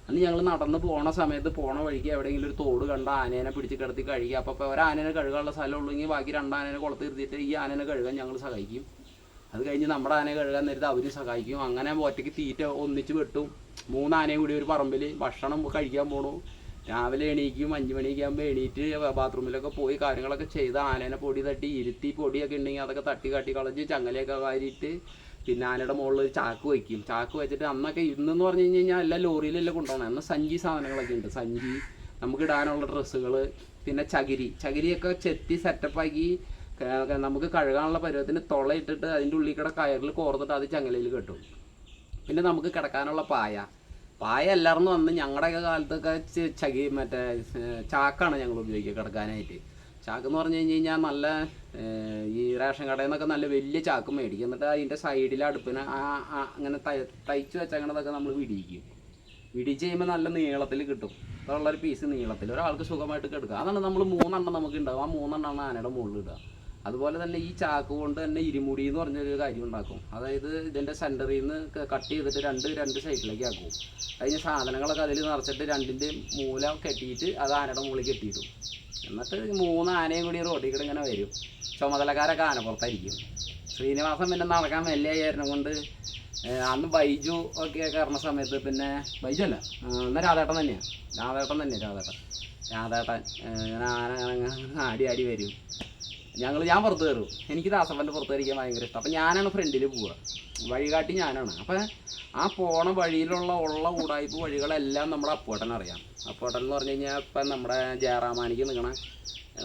അന്ന് ഞങ്ങൾ നടന്ന് പോണ സമയത്ത് പോണ വഴിക്ക് എവിടെയെങ്കിലും ഒരു തോട് കണ്ട ആനേനെ പിടിച്ച് കിടത്തി കഴുകി. അപ്പോൾ ഒരു ആനേനെ കഴുകാനുള്ള സ്ഥലമുള്ളെങ്കിൽ ബാക്കി 2 ആനേനെ കുളത്ത് ഇരുത്തിയിട്ട് ഈ ആനേനെ കഴുകാൻ ഞങ്ങൾ സഹായിക്കും. അത് കഴിഞ്ഞ് നമ്മുടെ ആനയെ കഴുകാൻ നേരത്തെ അവരും സഹായിക്കും. അങ്ങനെ ഒറ്റയ്ക്ക് തീറ്റ ഒന്നിച്ച് വെട്ടും. 3 ആനയും കൂടി ഒരു പറമ്പിൽ ഭക്ഷണം കഴിക്കാൻ പോണു. രാവിലെ എണീക്കും, 5 മണിയൊക്കെ ആകുമ്പോൾ എണീറ്റ് ബാത്റൂമിലൊക്കെ പോയി കാര്യങ്ങളൊക്കെ ചെയ്ത് ആനേനെ പൊടി തട്ടി ഇരുത്തി, പൊടിയൊക്കെ ഉണ്ടെങ്കിൽ അതൊക്കെ തട്ടി കാട്ടി കളഞ്ഞ് ചങ്ങലയൊക്കെ വാരിയിട്ട് പിന്നെ ആനയുടെ മുകളിൽ ചാക്ക് വയ്ക്കും. ചാക്ക് വെച്ചിട്ട് അന്നൊക്കെ ഇന്നെന്ന് പറഞ്ഞു കഴിഞ്ഞാൽ എല്ലാം ലോറിയിലെല്ലാം കൊണ്ടുപോകണം. അന്ന് സഞ്ചി സാധനങ്ങളൊക്കെ ഉണ്ട്. സഞ്ചി, നമുക്ക് ഇടാനുള്ള ഡ്രസ്സുകൾ, പിന്നെ ചകിരിയൊക്കെ ചെത്തി സെറ്റപ്പാക്കി നമുക്ക് കഴുകാനുള്ള പരുവത്തിന് തുളയിട്ടിട്ട് അതിൻ്റെ ഉള്ളിൽ കൂടെ കയറിൽ കോർത്തിട്ട് അത് ചങ്ങലയിൽ കെട്ടും. പിന്നെ നമുക്ക് കിടക്കാനുള്ള പായ എല്ലാവർന്ന് വന്ന് ഞങ്ങളുടെയൊക്കെ കാലത്തൊക്കെ മറ്റേ ചാക്കാണ് ഞങ്ങൾ ഉപയോഗിക്കുക കിടക്കാനായിട്ട്. ചാക്കെന്ന് പറഞ്ഞു കഴിഞ്ഞാൽ നല്ല ഈ റേഷൻ കടയിൽ നിന്നൊക്കെ നല്ല വലിയ ചാക്ക് മേടിക്കും. എന്നിട്ട് അതിൻ്റെ സൈഡിൽ അടുപ്പിന് അങ്ങനെ തയ്ച്ച് വെച്ചങ്ങനതൊക്കെ നമ്മൾ വിടിച്ച് കഴിയുമ്പോൾ നല്ല നീളത്തിൽ കിട്ടും. അതുള്ളൊരു പീസ് നീളത്തിൽ ഒരാൾക്ക് സുഖമായിട്ട് കിടക്കുക. അതാണ് നമ്മൾ 3 എണ്ണം നമുക്ക് ഉണ്ടാവും. ആ 3 എണ്ണമാണ് ആനയുടെ മുകളിൽ ഇടുക. അതുപോലെ തന്നെ ഈ ചാക്ക് കൊണ്ട് തന്നെ ഇരുമുടി എന്ന് പറഞ്ഞൊരു കാര്യം ഉണ്ടാക്കും. അതായത് ഇതിൻ്റെ സെൻറ്ററിൽ നിന്ന് കട്ട് ചെയ്തിട്ട് രണ്ട് സൈഡിലേക്ക് ആക്കും. അതിന് സാധനങ്ങളൊക്കെ അതിൽ നിറച്ചിട്ട് രണ്ടിൻ്റെ മൂല കെട്ടിയിട്ട് അത് ആനയുടെ മുകളിൽ കെട്ടിയിടും. എന്നിട്ട് 3 ആനയും കൂടി റോഡിൽ കൂടെ ഇങ്ങനെ വരും. ചുമതലക്കാരൊക്കെ ആനപ്പുറത്തായിരിക്കും. ശ്രീനിവാസൻ പിന്നെ നടക്കാൻ മെല്ലെയായിരുന്നു കൊണ്ട് അന്ന് ബൈജു ഒക്കെ കയറുന്ന സമയത്ത് പിന്നെ ബൈജു അല്ല എന്നാൽ രാധേട്ടൻ തന്നെയാണ്. രാധേട്ടൻ ഇങ്ങനെ ആന ആടി വരും. ഞാൻ പുറത്ത് കയറും. എനിക്ക് ദാസപ്പൻ്റെ പുറത്ത് കയറിക്കാൻ ഭയങ്കര ഇഷ്ടം. അപ്പം ഞാനാണ് ഫ്രണ്ടിൽ പോവുക, വഴികാട്ടി ഞാനാണ്. അപ്പം ആ പോണ വഴിയിലുള്ള ഉടായ്പ വഴികളെല്ലാം നമ്മുടെ അപ്പുവേട്ടൻ അറിയാം. അപ്പുവേട്ടൻ എന്ന് പറഞ്ഞു കഴിഞ്ഞാൽ ഇപ്പം നമ്മുടെ ജയറാമാനിക്ക് നിൽക്കണ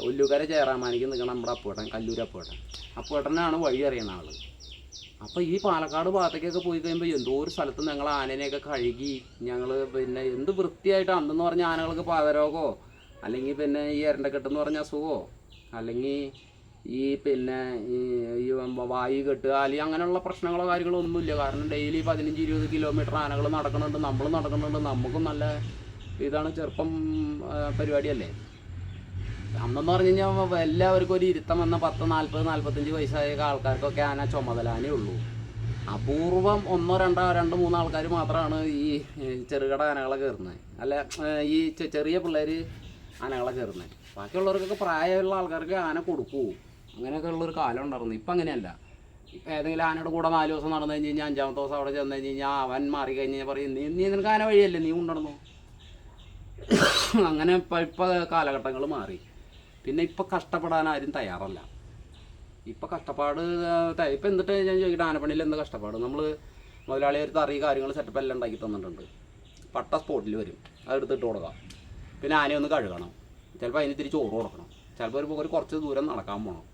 ഒല്ലുകര ജയറാമാനിക്ക് നിൽക്കണം നമ്മുടെ അപ്പുവേട്ടൻ, കല്ലൂർ അപ്പുവേട്ടനാണ് വഴി അറിയുന്ന ആൾ. അപ്പോൾ ഈ പാലക്കാട് ഭാഗത്തേക്കൊക്കെ പോയി കഴിയുമ്പോൾ എന്തോ ഒരു സ്ഥലത്ത് ഞങ്ങൾ ആനേനെയൊക്കെ കഴുകി ഞങ്ങൾ പിന്നെ എന്ത് വൃത്തിയായിട്ട് അന്നെന്ന് പറഞ്ഞ ആനകൾക്ക് പാതരോഗമോ അല്ലെങ്കിൽ പിന്നെ ഈ എരണ്ടക്കെട്ടെന്ന് പറഞ്ഞ അസുഖമോ അല്ലെങ്കിൽ ഈ പിന്നെ ഈ വായു കെട്ടുക അല്ലെങ്കിൽ അങ്ങനെയുള്ള പ്രശ്നങ്ങളോ കാര്യങ്ങളോ ഒന്നുമില്ല. കാരണം ഡെയിലി 15-20 കിലോമീറ്റർ ആനകൾ നടക്കുന്നുണ്ട്, നമ്മൾ നടക്കുന്നുണ്ട്. നമുക്കും നല്ല ഇതാണ്, ചെറുപ്പം പരിപാടിയല്ലേ. അന്നെന്ന് പറഞ്ഞു കഴിഞ്ഞാൽ എല്ലാവർക്കും ഒരു ഇരുത്തം വന്ന 10, 40, 45 വയസ്സായ ആൾക്കാർക്കൊക്കെ ആന ചുമതലാനേ ഉള്ളൂ. അപൂർവം 1, 2, 3 ആൾക്കാർ മാത്രമാണ് ഈ ചെറുകിട ആനകളെ കയറുന്നത്, അല്ല ഈ ചെറിയ പിള്ളേർ ആനകളെ കയറുന്നത്. ബാക്കിയുള്ളവർക്കൊക്കെ പ്രായമുള്ള ആൾക്കാർക്ക് ആന കൊടുക്കൂ, അങ്ങനെയൊക്കെ ഉള്ളൊരു കാലം ഉണ്ടായിരുന്നു. ഇപ്പം അങ്ങനെയല്ല. ഇപ്പം ഏതെങ്കിലും ആനയുടെ കൂടെ 4 ദിവസം നടന്നു കഴിഞ്ഞ് കഴിഞ്ഞാൽ 5-ാമത്തെ ദിവസം അവിടെ ചെന്ന് കഴിഞ്ഞ് കഴിഞ്ഞാൽ അവൻ മാറി കഴിഞ്ഞ് കഴിഞ്ഞാൽ പറയും നീ നിനക്ക് ആന വഴിയല്ലേ, നീ കൊണ്ടുനടന്നു. അങ്ങനെ ഇപ്പം കാലഘട്ടങ്ങൾ മാറി. പിന്നെ ഇപ്പം കഷ്ടപ്പെടാൻ ആരും തയ്യാറല്ല. ഇപ്പം കഷ്ടപ്പാട് ഇപ്പം എന്നിട്ട് ഞാൻ ചോദിക്കട്ടെ, ആനപ്പണിയിൽ എന്താ കഷ്ടപ്പാട്? നമ്മൾ മുതലാളി ഒരു തറി കാര്യങ്ങൾ സെറ്റപ്പ് എല്ലാം ഉണ്ടാക്കി തന്നിട്ടുണ്ട്. പട്ട സ്പോട്ടിൽ വരും, അതെടുത്തിട്ട് കൊടുക്കാം. പിന്നെ ആനയൊന്ന് കഴുകണം, ചിലപ്പോൾ അതിന് ഇത്തിരി ചോറ് കൊടുക്കണം, ചിലപ്പോൾ ഒരു കുറച്ച് ദൂരം നടക്കാൻ പോകണം.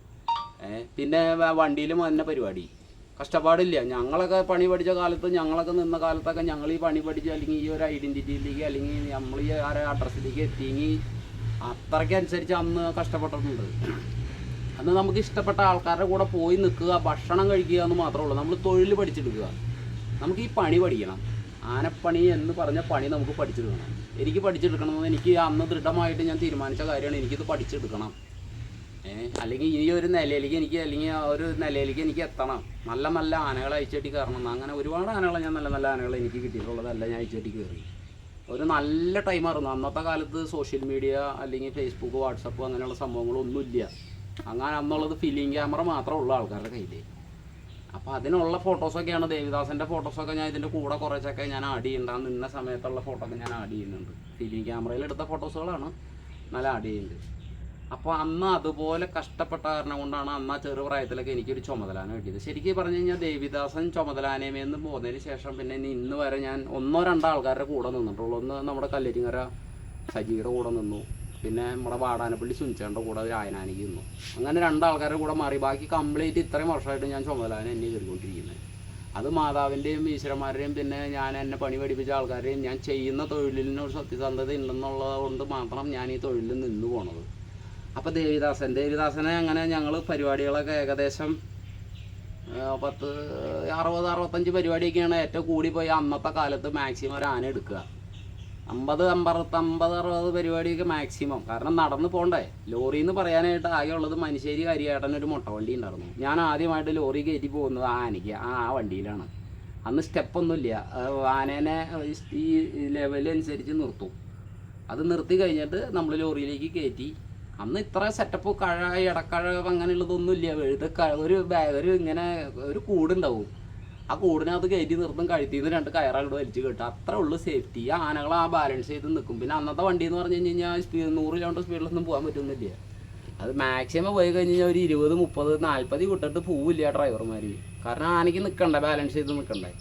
പിന്നെ വണ്ടിയിലും തന്നെ പരിപാടി. കഷ്ടപ്പാടില്ല. ഞങ്ങളൊക്കെ പണി പഠിച്ച കാലത്ത്, ഞങ്ങളൊക്കെ നിന്ന കാലത്തൊക്കെ ഞങ്ങൾ ഈ പണി പഠിച്ച് അല്ലെങ്കിൽ ഈ ഒരു ഐഡൻറ്റിറ്റിയിലേക്ക് അല്ലെങ്കിൽ നമ്മൾ ഈ അഡ്രസ്സിലേക്ക് എത്തിയെങ്കിൽ അത്രയ്ക്കനുസരിച്ച് അന്ന് കഷ്ടപ്പെട്ടിട്ടുണ്ട്. അന്ന് നമുക്ക് ഇഷ്ടപ്പെട്ട ആൾക്കാരുടെ കൂടെ പോയി നിൽക്കുക, ഭക്ഷണം കഴിക്കുക എന്ന് മാത്രമേ ഉള്ളൂ. നമ്മൾ തൊഴിൽ പഠിച്ചെടുക്കുക. നമുക്ക് ഈ പണി പഠിക്കണം. ആനപ്പണി എന്ന് പറഞ്ഞ പണി നമുക്ക് പഠിച്ചെടുക്കണം. എനിക്ക് പഠിച്ചെടുക്കണമെന്ന് എനിക്ക് അന്ന് ദൃഢമായിട്ട് ഞാൻ തീരുമാനിച്ച കാര്യമാണ്. എനിക്കിത് പഠിച്ചെടുക്കണം. അല്ലെങ്കിൽ ഈ ഒരു നിലയിലേക്ക് എനിക്ക് എത്തണം. നല്ല ആനകളെ അയച്ചേട്ടി കയറണം. അങ്ങനെ ഒരുപാട് ആനകളെ ഞാൻ നല്ല ആനകളെ എനിക്ക് കിട്ടിയിട്ടുള്ളതല്ല ഞാൻ അയച്ചേട്ടി കയറി. ഒരു നല്ല ടൈമായിരുന്നു. അന്നത്തെ കാലത്ത് സോഷ്യൽ മീഡിയ അല്ലെങ്കിൽ ഫേസ്ബുക്ക്, വാട്സപ്പ് അങ്ങനെയുള്ള സംഭവങ്ങളൊന്നുമില്ല. അങ്ങനെ അന്നുള്ളത് ഫിലിം ക്യാമറ മാത്രമേ ഉള്ളൂ ആൾക്കാരുടെ കയ്യിൽ. അപ്പോൾ അതിനുള്ള ഫോട്ടോസൊക്കെയാണ് ദേവിദാസൻ്റെ ഫോട്ടോസൊക്കെ ഞാൻ ഇതിൻ്റെ കൂടെ കുറച്ചൊക്കെ ഞാൻ ആഡ് ചെയ്യുന്നുണ്ട്. നിന്ന സമയത്തുള്ള ഫോട്ടോ ഒക്കെ ഞാൻ ആഡ് ചെയ്യുന്നുണ്ട്. ഫിലിം ക്യാമറയിൽ എടുത്ത ഫോട്ടോസുകളാണ് നല്ല ആഡ് ചെയ്യുന്നത്. അപ്പോൾ അന്ന് അതുപോലെ കഷ്ടപ്പെട്ട കാരണം കൊണ്ടാണ് അന്ന് ആ ചെറുപ്രായത്തിലൊക്കെ എനിക്കൊരു ചുമതലാന കിട്ടിയത്. ശരിക്കും പറഞ്ഞു കഴിഞ്ഞാൽ ദേവിദാസൻ ചുമതലാനേമെന്ന് പോകുന്നതിന് ശേഷം പിന്നെ ഇന്ന് വരെ ഞാൻ 1-2 ആൾക്കാരുടെ കൂടെ നിന്നിട്ടുള്ളൂ. ഒന്ന് നമ്മുടെ കല്ലേരിങ്ങര സജിയുടെ കൂടെ നിന്നു, പിന്നെ നമ്മുടെ വാടാനപ്പള്ളി സുനിച്ചേൻ്റെ കൂടെ ആയനാനിക്ക് നിന്നു. അങ്ങനെ 2 ആൾക്കാരുടെ കൂടെ മാറി. ബാക്കി കംപ്ലീറ്റ് ഇത്രയും വർഷമായിട്ട് ഞാൻ ചുമതലാന എന്നെ കയറിക്കൊണ്ടിരിക്കുന്നത്. അത് മാതാവിൻ്റെയും ഈശ്വരന്മാരുടെയും പിന്നെ ഞാൻ എന്നെ പണി പഠിപ്പിച്ച ആൾക്കാരെയും ഞാൻ ചെയ്യുന്ന തൊഴിലിനൊരു സത്യസന്ധത ഉണ്ടെന്നുള്ളത് കൊണ്ട് മാത്രം ഞാൻ ഈ തൊഴിലിൽ നിന്ന് പോണത്. അപ്പോൾ ദേവിദാസനെ അങ്ങനെ ഞങ്ങൾ പരിപാടികളൊക്കെ ഏകദേശം 60-65 പരിപാടിയൊക്കെയാണ് ഏറ്റവും കൂടി പോയി അന്നത്തെ കാലത്ത് മാക്സിമം ഒരു ആന എടുക്കുക. 50-60 പരിപാടിയൊക്കെ മാക്സിമം. കാരണം നടന്ന് പോകണ്ടേ. ലോറി എന്ന് പറയാനായിട്ട് ആകെ ഉള്ളത് മനുശ്ശേരി കരിയേട്ടനൊരു മുട്ട വണ്ടി ഉണ്ടായിരുന്നു. ഞാൻ ആദ്യമായിട്ട് ലോറി കയറ്റി പോകുന്നത് ആനയ്ക്ക് ആ വണ്ടിയിലാണ്. അന്ന് സ്റ്റെപ്പൊന്നുമില്ല. ആനേനെ ഈ ലെവലനുസരിച്ച് നിർത്തും. അത് നിർത്തി കഴിഞ്ഞിട്ട് നമ്മൾ ലോറിയിലേക്ക് കയറ്റി. അന്ന് ഇത്ര സെറ്റപ്പ് ഇടക്കഴ അങ്ങനെയുള്ളതൊന്നുമില്ല. ഒരു ഇങ്ങനെ ഒരു കൂടുണ്ടാവും. ആ കൂടിനകത്ത് കയറ്റി നിർത്തും. കഴുത്തിന്ന് 2 കയറങ്ങോട്ട് വലിച്ച് കെട്ടും. അത്രേ ഉള്ളൂ സേഫ്റ്റി. ആ ആനകൾ ആ ബാലൻസ് ചെയ്ത് നിൽക്കും. പിന്നെ അന്നത്തെ വണ്ടി എന്ന് പറഞ്ഞു കഴിഞ്ഞാൽ 100 കിലോമീറ്റർ സ്പീഡിലൊന്നും പോകാൻ പറ്റുന്നില്ല. അത് മാക്സിമം പോയി കഴിഞ്ഞ് കഴിഞ്ഞാൽ ഒരു 20, 30, 40 വിട്ടിട്ട് പോവില്ല ഡ്രൈവർമാർ. കാരണം ആനയ്ക്ക് നിൽക്കണ്ടേ, ബാലൻസ് ചെയ്ത് നിൽക്കണ്ടേ.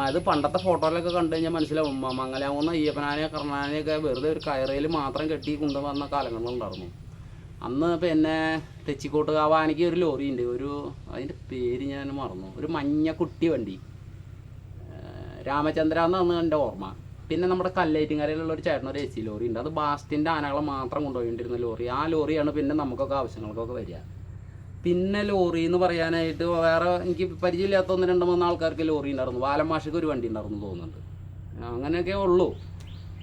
അത് പണ്ടത്തെ ഫോട്ടോയിലൊക്കെ കണ്ടു കഴിഞ്ഞാൽ മനസ്സിലാവും. മംഗലാകുന്ന അയ്യപ്പനാനയെ കർണാനയൊക്കെ വെറുതെ ഒരു കയറയിൽ മാത്രം കെട്ടി കൊണ്ടുവന്ന കാലങ്ങളുണ്ടായിരുന്നു. അന്ന് പിന്നെ തെച്ചിക്കോട്ട് ആ ആനയ്ക്ക് ഒരു ലോറി ഉണ്ട്. അതിൻ്റെ പേര് ഞാൻ മറന്നു. ഒരു മഞ്ഞ കുട്ടി വണ്ടി, രാമചന്ദ്ര എന്നാണ് എൻ്റെ ഓർമ്മ. പിന്നെ നമ്മുടെ കല്ലേറ്റിങ്ങരയിലുള്ള ഒരു ചേട്ടനൊരു AC ലോറി ഉണ്ട്. അത് ബാസ്റ്റിൻ്റെ ആനകളെ മാത്രം കൊണ്ടുപോയിട്ടിരുന്ന ലോറി. ആ ലോറിയാണ് പിന്നെ നമുക്കൊക്കെ ആവശ്യങ്ങൾക്കൊക്കെ വരിക. പിന്നെ ലോറി എന്ന് പറയാനായിട്ട് വേറെ എനിക്ക് പരിചയമില്ലാത്ത 1-2-3 ആൾക്കാർക്ക് ലോറി ഉണ്ടായിരുന്നു. വാലമാഷക്ക് ഒരു വണ്ടി ഉണ്ടായിരുന്നു തോന്നുന്നുണ്ട്. അങ്ങനെയൊക്കെ ഉള്ളൂ.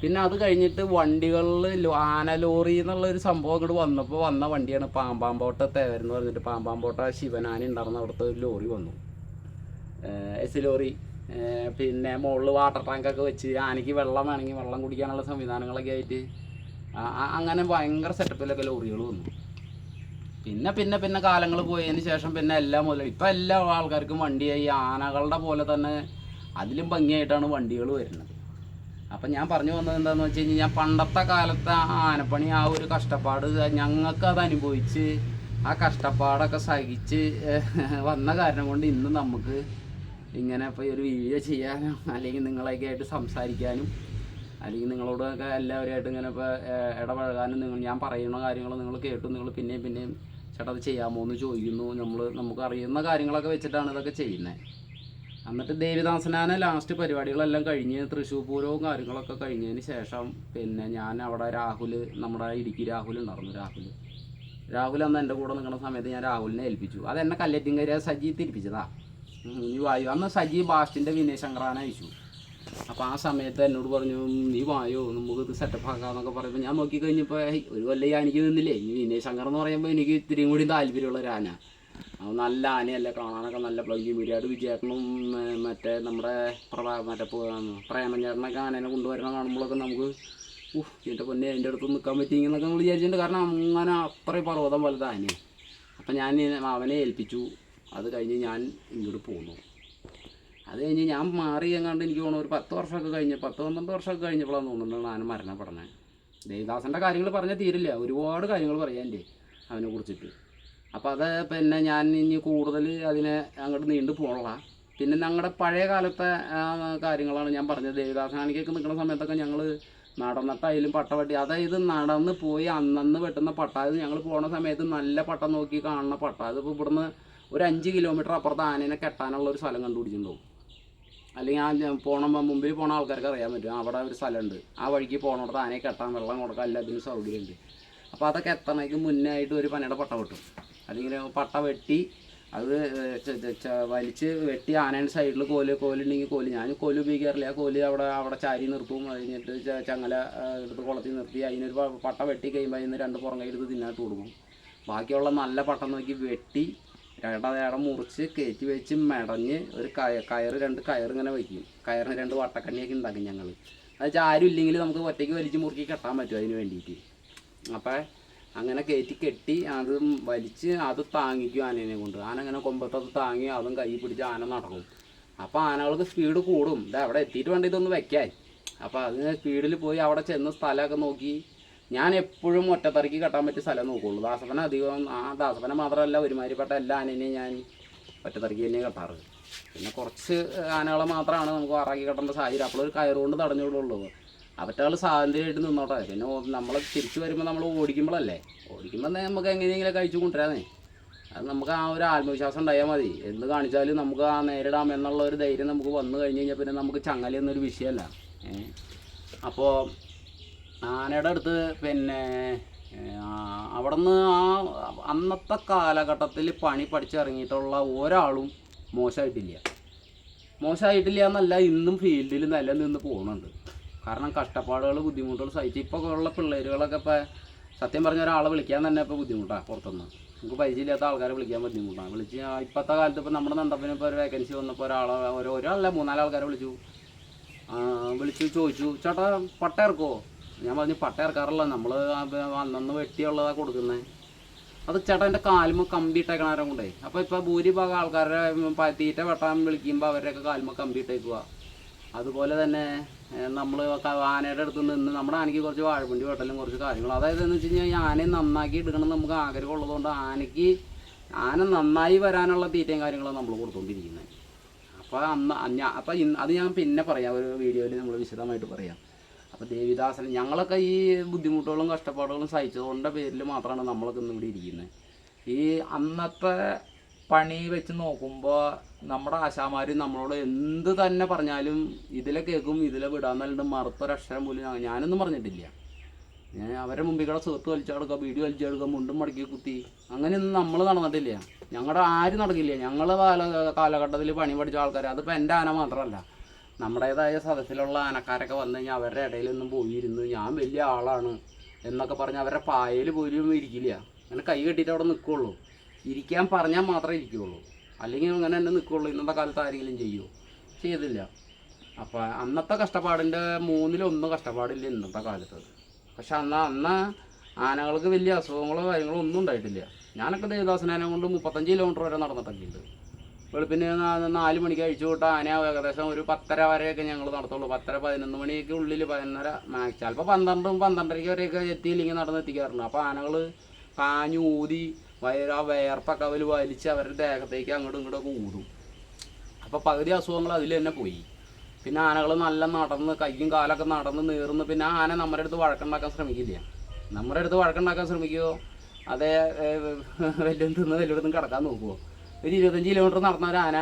പിന്നെ അത് കഴിഞ്ഞിട്ട് വണ്ടികളിൽ ആന ലോറി എന്നുള്ളൊരു സംഭവം ഇങ്ങോട്ട് വന്നപ്പോൾ വന്ന വണ്ടിയാണ് പാമ്പാമ്പോട്ട തേവരെന്ന് പറഞ്ഞിട്ട് പാമ്പാമ്പോട്ട ശിവനാനി ഉണ്ടായിരുന്ന അവിടുത്തെ ഒരു ലോറി വന്നു, എസ് ലോറി. പിന്നെ മുകളിൽ വാട്ടർ ടാങ്കൊക്കെ വെച്ച് ആനയ്ക്ക് വെള്ളം വേണമെങ്കിൽ വെള്ളം കുടിക്കാനുള്ള സംവിധാനങ്ങളൊക്കെ ആയിട്ട് അങ്ങനെ ഭയങ്കര സെറ്റപ്പിലൊക്കെ ലോറികൾ വന്നു. പിന്നെ പിന്നെ പിന്നെ കാലങ്ങൾ പോയതിന് ശേഷം പിന്നെ എല്ലാം മുതൽ ഇപ്പം എല്ലാ ആൾക്കാർക്കും വണ്ടിയായി. ആനകളുടെ പോലെ തന്നെ അതിലും ഭംഗിയായിട്ടാണ് വണ്ടികൾ വരുന്നത്. അപ്പം ഞാൻ പറഞ്ഞു വന്നത് എന്താണെന്ന് വെച്ച് കഴിഞ്ഞാൽ പണ്ടത്തെ കാലത്തെ ആനപ്പണി ആ ഒരു കഷ്ടപ്പാട് ഞങ്ങൾക്കത് അനുഭവിച്ച് ആ കഷ്ടപ്പാടൊക്കെ സഹിച്ച് വന്ന കാരണം കൊണ്ട് ഇന്ന് നമുക്ക് ഇങ്ങനെ ഇപ്പോൾ ഒരു വീഡിയോ ചെയ്യാനും അല്ലെങ്കിൽ നിങ്ങളൊക്കെ ആയിട്ട് സംസാരിക്കാനും അല്ലെങ്കിൽ നിങ്ങളോടൊക്കെ എല്ലാവരുമായിട്ട് ഇങ്ങനെ ഇപ്പോൾ ഇടപഴകാനും ഞാൻ പറയുന്ന കാര്യങ്ങൾ നിങ്ങൾ കേട്ടു, നിങ്ങൾ പിന്നെയും പിന്നെയും ചേട്ടാ അത് ചെയ്യാമോ എന്ന് ചോദിക്കുന്നു. നമുക്ക് അറിയുന്ന കാര്യങ്ങളൊക്കെ വെച്ചിട്ടാണ് ഇതൊക്കെ ചെയ്യുന്നത്. എന്നിട്ട് ദേവിദാസനാന ലാസ്റ്റ് പരിപാടികളെല്ലാം കഴിഞ്ഞ് തൃശ്ശൂർ പൂരവും കാര്യങ്ങളൊക്കെ കഴിഞ്ഞതിന് ശേഷം പിന്നെ ഞാൻ അവിടെ നമ്മുടെ ഇടുക്കി രാഹുൽ ഉണ്ടായിരുന്നു. രാഹുൽ അന്ന് എൻ്റെ കൂടെ നിൽക്കുന്ന സമയത്ത് ഞാൻ രാഹുലിനെ ഏൽപ്പിച്ചു. അതെന്നെ കല്ലേറ്റിങ്കര സജി തിരിപ്പിച്ചതാ. നീ വായു അന്ന് സജി ബാസ്റ്റിൻ്റെ വിനയ് ശങ്കറാനെ അയച്ചു. അപ്പോൾ ആ സമയത്ത് എന്നോട് പറഞ്ഞു നീ വായോ നമുക്ക് ഇത് സെറ്റപ്പ് ആക്കാമെന്നൊക്കെ പറയുമ്പോൾ ഞാൻ നോക്കിക്കഴിഞ്ഞപ്പോൾ ഒരു കൊല്ലം എനിക്ക് നിന്നില്ലേ. ഈ വിനയ് ശങ്കർ എന്ന് പറയുമ്പോൾ എനിക്ക് ഇത്തിരിയും കൂടി താല്പര്യമുള്ള ഒരു ആന. നല്ല ആനയല്ലേ, കാണാനൊക്കെ നല്ല പ്ലങ്കി മീഡിയായിട്ട് വിജയേട്ടനും മറ്റേ നമ്മുടെ പ്രേമഞ്ചേട്ടനൊക്കെ ആനേനെ കൊണ്ടുവരണം കാണുമ്പോഴൊക്കെ നമുക്ക് എൻ്റെ പൊന്നെ അതിൻ്റെ അടുത്ത് നിൽക്കാൻ പറ്റിയെന്നൊക്കെ നമ്മൾ വിചാരിച്ചിട്ടുണ്ട്. കാരണം അങ്ങനെ അത്രയും പർവ്വതം വലുത് ആനയാണ്. അപ്പം ഞാൻ അവനെ ഏൽപ്പിച്ചു. അത് കഴിഞ്ഞ് ഞാൻ ഇങ്ങോട്ട് പോന്നു. അത് കഴിഞ്ഞ് ഞാൻ മാറി എങ്ങാണ്ട് എനിക്ക് തോന്നുന്നു ഒരു 10 വർഷമൊക്കെ കഴിഞ്ഞ് 10-12 വർഷമൊക്കെ കഴിഞ്ഞപ്പോഴാണ് തോന്നുന്നുണ്ട് ഞാൻ മരണപ്പെടണേ. ദേവദാസൻ്റെ കാര്യങ്ങൾ പറഞ്ഞാൽ തീരില്ല, ഒരുപാട് കാര്യങ്ങൾ പറയാൻ എൻ്റെ അവനെ കുറിച്ചിട്ട്. അപ്പോൾ അത് പിന്നെ ഞാൻ ഇനി കൂടുതൽ അതിനെ അങ്ങോട്ട് നീണ്ടു പോകണ. പിന്നെ ഞങ്ങളുടെ പഴയ കാലത്തെ കാര്യങ്ങളാണ് ഞാൻ പറഞ്ഞത്. ദേവദാസാനിക്കൊക്കെ നിൽക്കുന്ന സമയത്തൊക്കെ ഞങ്ങൾ നടന്നിട്ടായാലും പട്ട വെട്ടി, അതായത് നടന്ന് പോയി അന്നന്ന് വെട്ടുന്ന പട്ട. അത് ഞങ്ങൾ പോണ സമയത്ത് നല്ല പട്ട നോക്കി കാണുന്ന പട്ട. അതിപ്പോൾ ഇവിടുന്ന് ഒരു 5 കിലോമീറ്റർ അപ്പുറത്ത് ആനേനെ കെട്ടാനുള്ള ഒരു സ്ഥലം കണ്ടുപിടിച്ചിട്ടുണ്ടാവും. അല്ലെങ്കിൽ ആ മുമ്പിൽ പോണ ആൾക്കാർക്ക് അറിയാൻ പറ്റും അവിടെ ഒരു സ്ഥലമുണ്ട്. ആ വഴിക്ക് പോകണോടത്ത് ആനയെ കെട്ടാൻ വെള്ളം കൊടുക്കാൻ എല്ലാത്തിനും സൗകര്യമുണ്ട്. അപ്പോൾ അതൊക്കെ എത്തണേക്ക് മുന്നേ ആയിട്ട് ഒരു പനയുടെ പട്ട വെട്ടും. അല്ലെങ്കിൽ പട്ട വെട്ടി അത് വലിച്ച് വെട്ടി ആനയുടെ സൈഡിൽ കോലുണ്ടെങ്കിൽ കോല്, ഞാൻ കോല് ഉപയോഗിക്കാറില്ല. ആ കോല് അവിടെ ചാരി നിർത്തും. കഴിഞ്ഞിട്ട് ചങ്ങല എടുത്ത് കുളത്തിൽ നിർത്തി അതിനൊരു പട്ട വെട്ടി കഴിയുമ്പോൾ അതിന് 2 പുറം കൈ എടുത്ത് തിന്നാട്ട് കൊടുക്കും. ബാക്കിയുള്ള നല്ല പട്ട നോക്കി വെട്ടി ഇടം മുറിച്ച് കയറ്റി വെച്ച് മെടഞ്ഞ് ഒരു 2 കയർ ഇങ്ങനെ വയ്ക്കും. കയറിന് 2 വട്ടക്കണ്ണിയൊക്കെ ഉണ്ടാക്കും ഞങ്ങൾ. അത് വെച്ചാൽ ആരും ഇല്ലെങ്കിൽ നമുക്ക് ഒറ്റയ്ക്ക് വലിച്ച് മുറുക്കി കെട്ടാൻ പറ്റും അതിന് വേണ്ടിയിട്ട്. അപ്പം അങ്ങനെ കെട്ടി അത് വലിച്ച് അത് താങ്ങിക്കും ആനേനെ കൊണ്ട്. ആന അങ്ങനെ കൊമ്പത്തത് താങ്ങി അതും കൈ പിടിച്ച് ആന നടക്കും. അപ്പോൾ ആനകൾക്ക് സ്പീഡ് കൂടും. ഇത് അവിടെ എത്തിയിട്ട് വേണ്ട ഇതൊന്ന് വെക്കാൻ. അപ്പോൾ അതിന് സ്പീഡിൽ പോയി അവിടെ ചെന്ന് സ്ഥലമൊക്കെ നോക്കി. ഞാൻ എപ്പോഴും ഒറ്റത്തറയ്ക്ക് കെട്ടാൻ പറ്റിയ സ്ഥലം നോക്കുള്ളൂ. ദാസപ്പന അധികം ദാസപ്പന മാത്രമല്ല ഒരുമാതിരിപ്പെട്ട എല്ലാ ആനേനെയും ഞാൻ ഒറ്റത്തറയ്ക്ക് തന്നെ കെട്ടാറ്. പിന്നെ കുറച്ച് ആനകളെ മാത്രമാണ് നമുക്ക് വറാക്കി കെട്ടേണ്ട സാഹചര്യം. അപ്പോഴൊരു കയറുകൊണ്ട് തടഞ്ഞുകൊള്ളുള്ളൂ. അവറ്റകൾ സ്വാതന്ത്ര്യമായിട്ട് നിന്നോട്ടെ. പിന്നെ നമ്മൾ തിരിച്ചു വരുമ്പോൾ നമ്മൾ ഓടിക്കുമ്പോഴല്ലേ, ഓടിക്കുമ്പോൾ നമുക്ക് എങ്ങനെയെങ്കിലും കഴിച്ചു കൊണ്ടുവരാന്നേ. അത് നമുക്ക് ആ ഒരു ആത്മവിശ്വാസം ഉണ്ടായാൽ മതി. എന്ത് കാണിച്ചാലും നമുക്ക് ആ നേരിടാം എന്നുള്ള ഒരു ധൈര്യം നമുക്ക് വന്നു കഴിഞ്ഞ് കഴിഞ്ഞാൽ പിന്നെ നമുക്ക് ചങ്ങലയൊന്നൊരു വിഷയമല്ല. അപ്പോൾ ആനയുടെ അടുത്ത് പിന്നെ അവിടെ നിന്ന് അന്നത്തെ കാലഘട്ടത്തിൽ പണി പഠിച്ചിറങ്ങിയിട്ടുള്ള ഒരാളും മോശമായിട്ടില്ല എന്നല്ല, ഇന്നും ഫീൽഡിൽ നിലനിന്ന് പോകുന്നുണ്ട്. കാരണം കഷ്ടപ്പാടുകൾ ബുദ്ധിമുട്ടുകൾ സഹിച്ച് ഇപ്പോൾ ഉള്ള പിള്ളേരുകളൊക്കെ ഇപ്പോൾ സത്യം പറഞ്ഞ ഒരാളെ വിളിക്കാൻ തന്നെ ഇപ്പോൾ ബുദ്ധിമുട്ടാണ്. പുറത്തുനിന്ന് നമുക്ക് പരിചയമില്ലാത്ത ആൾക്കാരെ വിളിക്കാൻ ബുദ്ധിമുട്ടാണ്. ഇപ്പോഴത്തെ കാലത്ത് ഇപ്പോൾ നമ്മുടെ നണ്ടപ്പിന് ഇപ്പോൾ ഒരു വേക്കൻസി വന്നപ്പോൾ ഒരാളല്ല 3-4 ആൾക്കാരെ വിളിച്ച് ചോദിച്ചു ചേട്ടാ പട്ട ഇറക്കുമോ. ഞാൻ പറഞ്ഞു പട്ട ഇറക്കാറില്ല, നമ്മൾ അന്നന്ന് വെട്ടിയുള്ളതാണ് കൊടുക്കുന്നത്. അത് ചേട്ടാ എൻ്റെ കാലുമ്പോൾ കമ്പി ഇട്ടേക്കണാരം കൊണ്ടേ. അപ്പോൾ ഇപ്പോൾ ഭൂരിഭാഗം ആൾക്കാരെ തീറ്റ വെട്ടാൻ വിളിക്കുമ്പോൾ അവരുടെയൊക്കെ കാലുമ്പോൾ കമ്പി ഇട്ടേക്കുക. അതുപോലെ തന്നെ നമ്മൾ ആനയുടെ അടുത്ത് നിന്ന് നമ്മുടെ ആനയ്ക്ക് കുറച്ച് വാഴപ്പിണ്ടി വെട്ടലും കുറച്ച് കാര്യങ്ങൾ. അതായത് എന്ന് വെച്ച് കഴിഞ്ഞാൽ ഈ ആനയെ നന്നാക്കി എടുക്കണം നമുക്ക് ആഗ്രഹം ഉള്ളതുകൊണ്ട് ആന നന്നായി വരാനുള്ള തീറ്റയും കാര്യങ്ങളും നമ്മൾ കൊടുത്തുകൊണ്ടിരിക്കുന്നത്. അപ്പോൾ അത് ഞാൻ പിന്നെ പറയാം, ഒരു വീഡിയോയിൽ നമ്മൾ വിശദമായിട്ട് പറയാം. അപ്പോൾ ദേവിദാസൻ ഞങ്ങളൊക്കെ ഈ ബുദ്ധിമുട്ടുകളും കഷ്ടപ്പാടുകളും സഹിച്ചതുകൊണ്ട പേരിൽ മാത്രമാണ് നമ്മളൊക്കെ ഇന്ന് ഇവിടെ ഇരിക്കുന്നത്. ഈ അന്നത്തെ പണി വെച്ച് നോക്കുമ്പോൾ നമ്മുടെ ആശാമാർ നമ്മളോട് എന്ത് തന്നെ പറഞ്ഞാലും ഇതിലെ കേൾക്കും, ഇതിലെ വിടാന്നല്ലാണ്ട് മറുത്തൊരക്ഷരം പോലും ഞാനൊന്നും പറഞ്ഞിട്ടില്ല. ഞാൻ അവരുടെ മുമ്പിൽ കൂടെ സുഹൃത്ത് വലിച്ചെടുക്കുക, വീഡിയോ വലിച്ചെടുക്കുക, മുണ്ടും മടക്കി കുത്തി അങ്ങനെയൊന്നും നമ്മൾ നടന്നിട്ടില്ല. ഞങ്ങളുടെ ആരും നടക്കില്ല. ഞങ്ങൾ കാലഘട്ടത്തിൽ പണി പഠിച്ച ആൾക്കാർ, അതിപ്പോൾ എൻ്റെ ആന മാത്രമല്ല നമ്മുടേതായ സദസ്സിലുള്ള ആനക്കാരൊക്കെ വന്നു കഴിഞ്ഞാൽ അവരുടെ ഇടയിലൊന്നും പോയിരുന്ന് ഞാൻ വലിയ ആളാണ് എന്നൊക്കെ പറഞ്ഞ് അവരുടെ പായൽ പോലും ഇരിക്കില്ല. അങ്ങനെ കൈ കെട്ടിയിട്ട് അവിടെ നിൽക്കുകയുള്ളൂ. ഇരിക്കാൻ പറഞ്ഞാൽ മാത്രമേ ഇരിക്കുകയുള്ളൂ, അല്ലെങ്കിൽ അങ്ങനെ തന്നെ നിൽക്കുകയുള്ളൂ. ഇന്നത്തെ കാലത്ത് ആരെങ്കിലും ചെയ്യുമോ? ചെയ്തില്ല. അപ്പോൾ അന്നത്തെ കഷ്ടപ്പാടിൻ്റെ 1/3 കഷ്ടപ്പാടില്ല ഇന്നത്തെ കാലത്ത്. പക്ഷെ അന്ന് ആനകൾക്ക് വലിയ അസുഖങ്ങളോ കാര്യങ്ങളോ ഒന്നും ഉണ്ടായിട്ടില്ല. ഞാനൊക്കെ ദേവദാസനാനെ കൊണ്ട് 35 കിലോമീറ്റർ വരെ നടന്നിട്ടൊക്കെ ഉണ്ട്. വെളുപ്പിന് 4 മണിക്ക് അഴിച്ചു വിട്ട ആന ഏകദേശം ഒരു 10:30 വരെയൊക്കെ ഞങ്ങൾ നടത്തുള്ളൂ. 10:30 11 മണിക്ക് ഉള്ളിൽ 11:30 ചിലപ്പോൾ 12 12:30 വരെയൊക്കെ എത്തിയില്ലെങ്കിൽ നടന്നെത്തിക്കാറുണ്ട്. അപ്പോൾ ആനകൾ കാഞ്ഞു ഊതി വേർപ്പൊക്കെ അവർ വലിച്ച് അവരുടെ ദേഹത്തേക്ക് അങ്ങോട്ടും ഇങ്ങോട്ടൊക്കെ ഊതും. അപ്പോൾ പകുതി അസുഖങ്ങൾ അതിൽ തന്നെ പോയി. പിന്നെ ആനകൾ നല്ല നടന്ന് കയ്യും കാലൊക്കെ നടന്ന് നീർന്ന് പിന്നെ ആന നമ്മുടെ അടുത്ത് വഴക്കുണ്ടാക്കാൻ ശ്രമിക്കില്ല. നമ്മുടെ അടുത്ത് വഴക്കുണ്ടാക്കാൻ ശ്രമിക്കുമോ? അതേ വല്ലതും തിന്ന് വല്ലയിടത്തും കിടക്കാൻ നോക്കുമോ? ഒരു 25 കിലോമീറ്റർ നടന്ന ഒരു ആന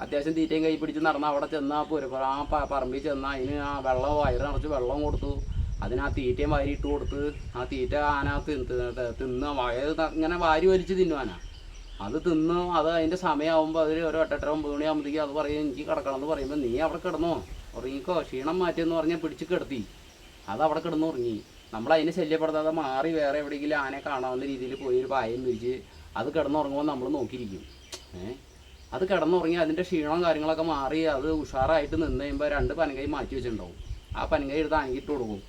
അത്യാവശ്യം തീറ്റയും കൈ പിടിച്ച് നടന്ന് അവിടെ ചെന്ന് ആ പറമ്പിൽ ചെന്ന് അതിന് ആ വെള്ളം വയറ് നിറച്ച് വെള്ളം കൊടുത്തു, അതിന് ആ തീറ്റയും വാരി ഇട്ട് കൊടുത്ത് ആ തീറ്റ ആന തിന്ന് വയറ് ഇങ്ങനെ വാരി വലിച്ച് തിന്നു ആന. അത് തിന്ന് അത് അതിൻ്റെ സമയമാകുമ്പോൾ അതിൽ ഒരു 8:30 9 മണിയാകുമ്പോഴത്തേക്കും അത് പറയും എനിക്ക് കിടക്കണം എന്ന് പറയുമ്പോൾ നീ അവിടെ കിടന്നോ, ഉറങ്ങിക്കോ, ക്ഷീണം മാറ്റിയെന്ന് പറഞ്ഞാൽ പിടിച്ച് കിടത്തി അത് അവിടെ കിടന്ന് ഉറങ്ങി. നമ്മളതിനെ ശല്യപ്പെടുത്താതെ മാറി വേറെ എവിടെയെങ്കിലും ആനയെ കാണാവുന്ന രീതിയിൽ പോയി ഒരു പായം വിരിച്ച് അത് കിടന്നുറങ്ങുമ്പോൾ നമ്മൾ നോക്കിയിരിക്കും. അത് കിടന്നുറങ്ങി അതിൻ്റെ ക്ഷീണവും കാര്യങ്ങളൊക്കെ മാറി അത് ഉഷാറായിട്ട് നിന്ന് കഴിയുമ്പോൾ 2 പനങ്കൈ മാറ്റി വെച്ചിട്ടുണ്ടാവും. ആ പനങ്കൈ എടുത്ത് ആനയ്ക്കിട്ട് കൊടുക്കും.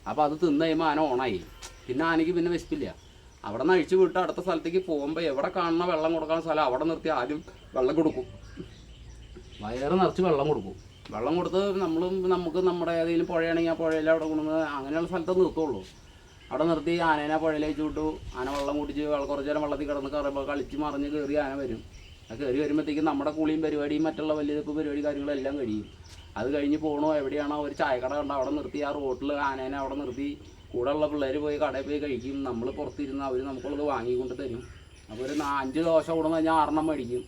അപ്പോൾ അത് തിന്ന് കഴിയുമ്പോൾ ആന ഓണായി. പിന്നെ ആനയ്ക്ക് പിന്നെ വിശപ്പില്ല. അവിടെ നിന്ന് അഴിച്ചു വിട്ട് അടുത്ത സ്ഥലത്തേക്ക് പോകുമ്പോൾ എവിടെ കാണുന്ന വെള്ളം കൊടുക്കുന്ന സ്ഥലം അവിടെ നിർത്തി ആദ്യം വെള്ളം കൊടുക്കും. വയറ് നിറച്ച് വെള്ളം കൊടുക്കും. വെള്ളം കൊടുത്ത് നമുക്ക് നമ്മുടെ ഏതെങ്കിലും പുഴയാണെങ്കിൽ ആ പുഴയിൽ അവിടെ കൊണ്ടുവന്ന് അങ്ങനെയുള്ള സ്ഥലത്ത് നിർത്തുള്ളൂ. അവിടെ നിർത്തി ആനേനെ പുഴയിൽ അയച്ചു വിട്ടു. ആന വെള്ളം കുടിച്ച് കുറച്ച് നേരം വെള്ളത്തിൽ കിടന്ന് കളിച്ച് മറിഞ്ഞ് കയറി ആന വരും. ആ കയറി വരുമ്പോഴത്തേക്കും നമ്മുടെ കുളിയും പരിപാടിയും മറ്റുള്ള വലിയ പരിപാടി കാര്യങ്ങളെല്ലാം കഴിയും. അത് കഴിഞ്ഞ് പോകണോ എവിടെയാണോ ഒരു ചായക്കട കണ്ടോ അവിടെ നിർത്തി ആ റോട്ടിൽ ആനേനെ അവിടെ നിർത്തി കൂടെയുള്ള പിള്ളേർ പോയി കടയിൽ പോയി കഴിക്കും. നമ്മൾ പുറത്തിരുന്ന് അവർ നമുക്കുള്ളത് വാങ്ങിക്കൊണ്ട് തരും. അപ്പോൾ ഒരു 5 ദോശ കൊടുന്ന് കഴിഞ്ഞാൽ 6 മേടിക്കും.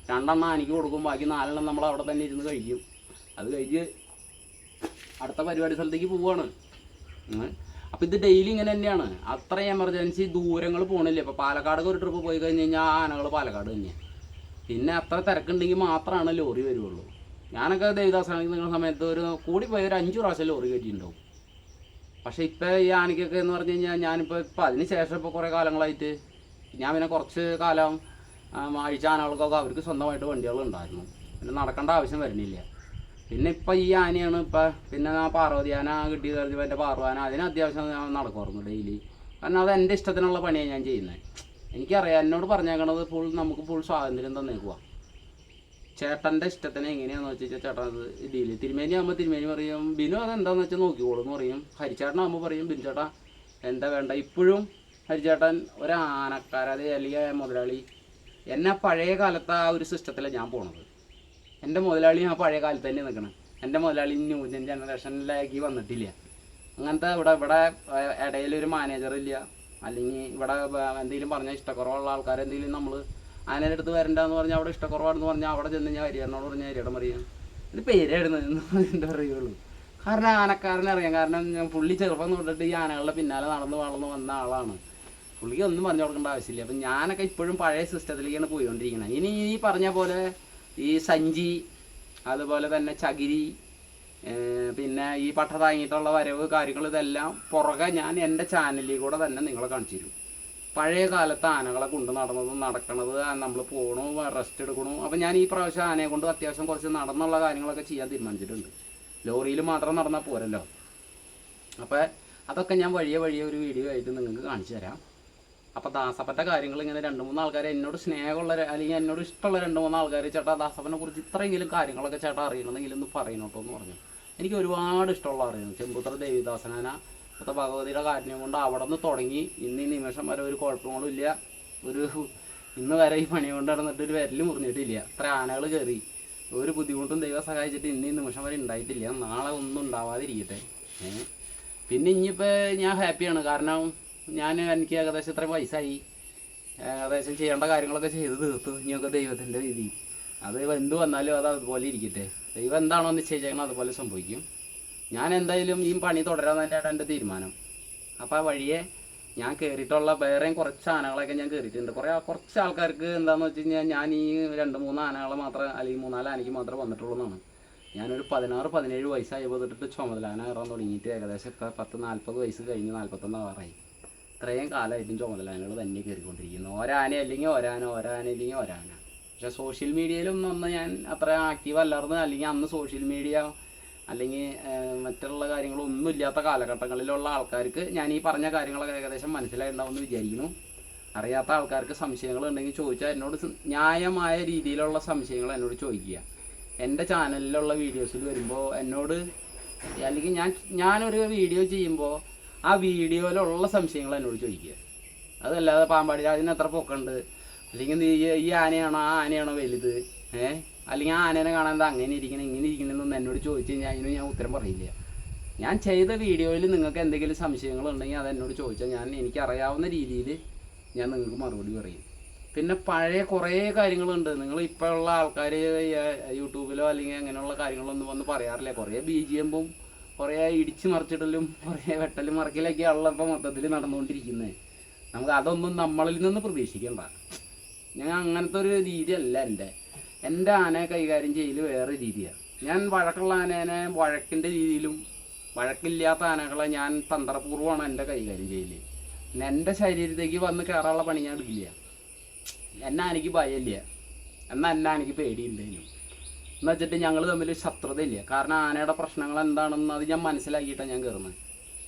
2 ആനയ്ക്ക് കൊടുക്കും, ബാക്കി 4 നമ്മൾ അവിടെ തന്നെ ഇരുന്ന് കഴിക്കും. അത് കഴിഞ്ഞ് അടുത്ത പരിപാടി സ്ഥലത്തേക്ക് പോവുകയാണ്. അപ്പോൾ ഇത് ഡെയിലി ഇങ്ങനെ തന്നെയാണ്. അത്ര എമർജൻസി ദൂരങ്ങൾ പോകണില്ല. ഇപ്പോൾ പാലക്കാടൊക്കെ ഒരു ട്രിപ്പ് പോയി കഴിഞ്ഞ് കഴിഞ്ഞാൽ ആനകൾ പാലക്കാട് തന്നെയാണ്. പിന്നെ അത്ര തിരക്കുണ്ടെങ്കിൽ മാത്രമാണ് ലോറി വരുള്ളൂ. ഞാനൊക്കെ ദേവദാസനാണെങ്കിൽ നിങ്ങളുടെ സമയത്ത് ഒരു കൂടി പോയി ഒരു 5 പ്രാവശ്യം ലോറി കയറ്റിയിട്ടുണ്ടാവും. പക്ഷേ ഇപ്പോൾ ഈ ആനയ്ക്കൊക്കെ എന്ന് പറഞ്ഞു കഴിഞ്ഞാൽ ഞാനിപ്പോൾ അതിന് ശേഷം ഇപ്പോൾ കുറേ കാലങ്ങളായിട്ട് ഞാൻ പിന്നെ കുറച്ച് കാലം അഴിച്ച ആനകൾക്കൊക്കെ അവർക്ക് സ്വന്തമായിട്ട് വണ്ടികളുണ്ടായിരുന്നു. പിന്നെ നടക്കേണ്ട ആവശ്യം വരുന്നില്ല. പിന്നെ ഇപ്പം ഈ ആനയാണ് പിന്നെ ആ പാർവതി ആന കിട്ടി കഴിഞ്ഞപ്പോൾ എൻ്റെ പാർവാന അതിന് അത്യാവശ്യം ഞാൻ നടക്കുമായിരുന്നു ഡെയിലി. കാരണം അത് എൻ്റെ ഇഷ്ടത്തിനുള്ള പണിയാണ് ഞാൻ ചെയ്യുന്നത്. എനിക്കറിയാം എന്നോട് പറഞ്ഞേക്കണത് നമുക്ക് ഫുൾ സ്വാതന്ത്ര്യം തന്നേക്കുക. ചേട്ടൻ്റെ ഇഷ്ടത്തിന് എങ്ങനെയാണെന്ന് വെച്ച് കഴിഞ്ഞാൽ ചേട്ടൻ അത് ഇതിൽ തിരുമേനി ആകുമ്പോൾ തിരുമേനി പറയും ബിനു അതെന്താണെന്ന് വെച്ചാൽ നോക്കിക്കോളൂ എന്ന് പറയും. ഹരിച്ചേട്ടനാകുമ്പോൾ പറയും ബിനു ചേട്ടാ എന്താ വേണ്ട. ഇപ്പോഴും ഹരിച്ചേട്ടൻ ഒരാനക്കാരത് അല്ലെങ്കിൽ മുതലാളി എന്നെ പഴയ കാലത്ത് ആ ഒരു സിസ്റ്റത്തിലാണ് ഞാൻ പോണത്. എൻ്റെ മുതലാളി ആ പഴയ കാലത്ത് തന്നെ നിൽക്കണം. എൻ്റെ മുതലാളി ന്യൂ ജനറേഷനിലേക്ക് വന്നിട്ടില്ല. അങ്ങനത്തെ ഇവിടെ ഇടയിലൊരു മാനേജറില്ല. അല്ലെങ്കിൽ ഇവിടെ എന്തെങ്കിലും പറഞ്ഞാൽ ഇഷ്ടക്കുറവുള്ള ആൾക്കാർ എന്തെങ്കിലും നമ്മൾ ആനയുടെ അടുത്ത് വരണ്ടെന്ന് പറഞ്ഞാൽ അവിടെ ഇഷ്ടക്കുറവാണെന്ന് പറഞ്ഞാൽ അവിടെ ചെന്ന് ഞാൻ ഹരിയേട്ടനോട് പറഞ്ഞാൽ ഹരിയേട്ടൻ പറയും ഇത് പേരായിരുന്നു എന്താ പറയുള്ളൂ. കാരണം ആനക്കാരനെ അറിയാം. കാരണം ഞാൻ പുള്ളി ചെറുപ്പം തൊട്ടിട്ട് ഈ ആനകളുടെ പിന്നാലെ നടന്ന് വളർന്ന് വന്ന ആളാണ്. പുള്ളിക്ക് ഒന്നും പറഞ്ഞു കൊടുക്കേണ്ട ആവശ്യമില്ല. അപ്പം ഞാനൊക്കെ ഇപ്പോഴും പഴയ സിസ്റ്റത്തിലേക്കാണ് പോയിക്കൊണ്ടിരിക്കുന്നത്. ഇനി ഈ പറഞ്ഞ പോലെ ഈ സഞ്ചി അതുപോലെ തന്നെ ചകിരി പിന്നെ ഈ പട്ട താങ്ങിയിട്ടുള്ള വരവ് കാര്യങ്ങൾ ഇതെല്ലാം പുറകെ ഞാൻ എൻ്റെ ചാനലിൽ കൂടെ തന്നെ നിങ്ങളെ കാണിച്ചു തരും. പഴയ കാലത്ത് ആനകളെ കൊണ്ട് നടന്നതും നടക്കണത് നമ്മൾ പോകണു റെസ്റ്റ് എടുക്കണു. അപ്പം ഞാൻ ഈ പ്രാവശ്യം ആനയെ കൊണ്ട് അത്യാവശ്യം കുറച്ച് നടന്നുള്ള കാര്യങ്ങളൊക്കെ ചെയ്യാൻ തീരുമാനിച്ചിട്ടുണ്ട്. ലോറിയിൽ മാത്രം നടന്നാൽ പോരല്ലോ. അപ്പോൾ അതൊക്കെ ഞാൻ വഴിയെ ഒരു വീഡിയോ ആയിട്ട് നിങ്ങൾക്ക് കാണിച്ചു തരാം. അപ്പോൾ ദാസപ്പൻ്റെ കാര്യങ്ങൾ ഇങ്ങനെ 2-3 ആൾക്കാർ എന്നോട് സ്നേഹമുള്ള അല്ലെങ്കിൽ എന്നോട് ഇഷ്ടമുള്ള 2-3 ആൾക്കാർ ചേട്ടാ ദാസപ്പനെ കുറിച്ച് ഇത്രയെങ്കിലും കാര്യങ്ങളൊക്കെ ചേട്ടാ അറിയണമെന്നെങ്കിലും ഒന്ന് പറയണോട്ടോ എന്ന് പറഞ്ഞു. എനിക്ക് ഒരുപാട് ഇഷ്ടമുള്ള അറിയുന്നു. ചെമ്പൂത്ര ദേവിദാസനാന ഇപ്പോഴത്തെ ഭഗവതിയുടെ കാര്യം കൊണ്ട് അവിടെ നിന്ന് തുടങ്ങി ഇന്ന് ഈ നിമിഷം വരെ ഒരു കുഴപ്പങ്ങളും ഇല്ല. ഇന്ന് വരെ ഈ പണി കൊണ്ട് നടന്നിട്ട് ഒരു വിരൽ മുറിഞ്ഞിട്ടില്ല. അത്ര ആനകൾ കയറി ഒരു ബുദ്ധിമുട്ടും ദൈവം സഹായിച്ചിട്ട് ഇന്ന് ഈ നിമിഷം വരെ ഉണ്ടായിട്ടില്ല. നാളെ ഒന്നും ഉണ്ടാവാതിരിക്കട്ടെ. പിന്നെ ഇനിയിപ്പോൾ ഞാൻ ഹാപ്പിയാണ്. കാരണം എനിക്ക് ഏകദേശം ഇത്രയും വയസ്സായി. ഏകദേശം ചെയ്യേണ്ട കാര്യങ്ങളൊക്കെ ചെയ്ത് തീർത്തു. ഇനിയൊക്കെ ദൈവത്തിൻ്റെ വിധി. അത് എന്ത് വന്നാലും അത് അതുപോലെ ഇരിക്കട്ടെ. ദൈവം എന്താണോ നിശ്ചയിച്ചേക്കണം അതുപോലെ സംഭവിക്കും. ഞാൻ എന്തായാലും ഈ പണി തുടരാമെന്നാണ് എൻ്റെ തീരുമാനം. അപ്പോൾ ആ വഴിയെ ഞാൻ കയറിയിട്ടുള്ള വേറെയും കുറച്ച് ആനകളൊക്കെ ഞാൻ കയറിയിട്ടുണ്ട്. കുറച്ച് ആൾക്കാർക്ക് എന്താണെന്ന് വെച്ച് കഴിഞ്ഞാൽ ഞാൻ ഈ 2-3 ആനകളെ മാത്രം അല്ലെങ്കിൽ 3-4 ആനയ്ക്ക് മാത്രമേ വന്നിട്ടുള്ളൂ എന്നാണ്. ഞാനൊരു 16-17 വയസ്സായപ്പോൾ തൊട്ടിട്ട് ചുമതലാന കയറാൻ തുടങ്ങിയിട്ട് ഏകദേശം ഇപ്പോൾ 10-40 വയസ്സ് കഴിഞ്ഞ് 41 ആവാറായി. ഇത്രയും കാലമായിട്ടും ചുമതലാനകൾ തന്നെ കയറിക്കൊണ്ടിരിക്കുന്നു. ഒരാന അല്ലെങ്കിൽ ഒരാന, ഒരാന ഇല്ലെങ്കിൽ ഒരാന. പക്ഷേ സോഷ്യൽ മീഡിയയിലൊന്നും അന്ന് ഞാൻ അത്ര ആക്റ്റീവ് അല്ലായിരുന്നു. അല്ലെങ്കിൽ അന്ന് സോഷ്യൽ മീഡിയ അല്ലെങ്കിൽ മറ്റുള്ള കാര്യങ്ങളൊന്നും ഇല്ലാത്ത കാലഘട്ടങ്ങളിലുള്ള ആൾക്കാർക്ക് ഞാൻ ഈ പറഞ്ഞ കാര്യങ്ങളൊക്കെ ഏകദേശം മനസ്സിലായിട്ടുണ്ടാവുമെന്ന് വിചാരിക്കുന്നു. അറിയാത്ത ആൾക്കാർക്ക് സംശയങ്ങളുണ്ടെങ്കിൽ ചോദിച്ചാൽ എന്നോട് ന്യായമായ രീതിയിലുള്ള സംശയങ്ങൾ എന്നോട് ചോദിക്കുക. എൻ്റെ ചാനലിലുള്ള വീഡിയോസിൽ വരുമ്പോൾ എന്നോട് അല്ലെങ്കിൽ ഞാനൊരു വീഡിയോ ചെയ്യുമ്പോൾ ആ വീഡിയോയിലുള്ള സംശയങ്ങൾ എന്നോട് ചോദിക്കുക. അതല്ലാതെ പാമ്പാടി രാജന് എത്ര പൊക്കമുണ്ട്, അല്ലെങ്കിൽ ഈ ആനയാണോ ആ ആനയാണോ വലുത്, അല്ലെങ്കിൽ ആ ആനേനെ കാണാൻ എന്താ അങ്ങനെ ഇരിക്കണം ഇങ്ങനെ ഇരിക്കണമെന്നൊന്നും എന്നോട് ചോദിച്ചു കഴിഞ്ഞാൽ അതിന് ഞാൻ ഉത്തരം പറയില്ല. ഞാൻ ചെയ്ത വീഡിയോയിൽ നിങ്ങൾക്ക് എന്തെങ്കിലും സംശയങ്ങളുണ്ടെങ്കിൽ അതെന്നോട് ചോദിച്ചാൽ എനിക്കറിയാവുന്ന രീതിയിൽ ഞാൻ നിങ്ങൾക്ക് മറുപടി പറയും. പിന്നെ പഴയ കുറേ കാര്യങ്ങളുണ്ട്. നിങ്ങൾ ഇപ്പോൾ ഉള്ള ആൾക്കാർ യൂട്യൂബിലോ അല്ലെങ്കിൽ അങ്ങനെയുള്ള കാര്യങ്ങളൊന്നും വന്ന് പറയാറില്ല. കുറേ BGM കുറേ ഇടിച്ച് മറിച്ചിടലും കുറേ വെട്ടലും മറിക്കലൊക്കെയാണല്ലോ ഇപ്പോൾ മൊത്തത്തിൽ നടന്നുകൊണ്ടിരിക്കുന്നത്. നമുക്ക് അതൊന്നും നമ്മളിൽ നിന്ന് പ്രതീക്ഷിക്കണ്ട. ഞാൻ അങ്ങനത്തെ ഒരു രീതിയല്ല എൻ്റെ ആനയെ കൈകാര്യം ചെയ്യൽ വേറെ രീതിയാണ്. ഞാൻ വഴക്കുള്ള ആനേനെ വഴക്കിൻ്റെ രീതിയിലും വഴക്കില്ലാത്ത ആനകളെ ഞാൻ തന്ത്രപൂർവ്വമാണ് എൻ്റെ കൈകാര്യം ചെയ്യൽ. പിന്നെ എൻ്റെ ശരീരത്തേക്ക് വന്ന് കയറാനുള്ള പണി ഞാൻ എടുക്കില്ല. എന്നെ ആനയ്ക്ക് ഭയമില്ല, എന്നാൽ എന്നെ ആനയ്ക്ക് പേടിയുണ്ടായിരുന്നു എന്ന് വെച്ചിട്ട് ഞങ്ങൾ തമ്മിൽ ശത്രുതയില്ല. കാരണം ആനയുടെ പ്രശ്നങ്ങൾ എന്താണെന്ന് അത് ഞാൻ മനസ്സിലാക്കിയിട്ടാണ് ഞാൻ കയറുന്നത്.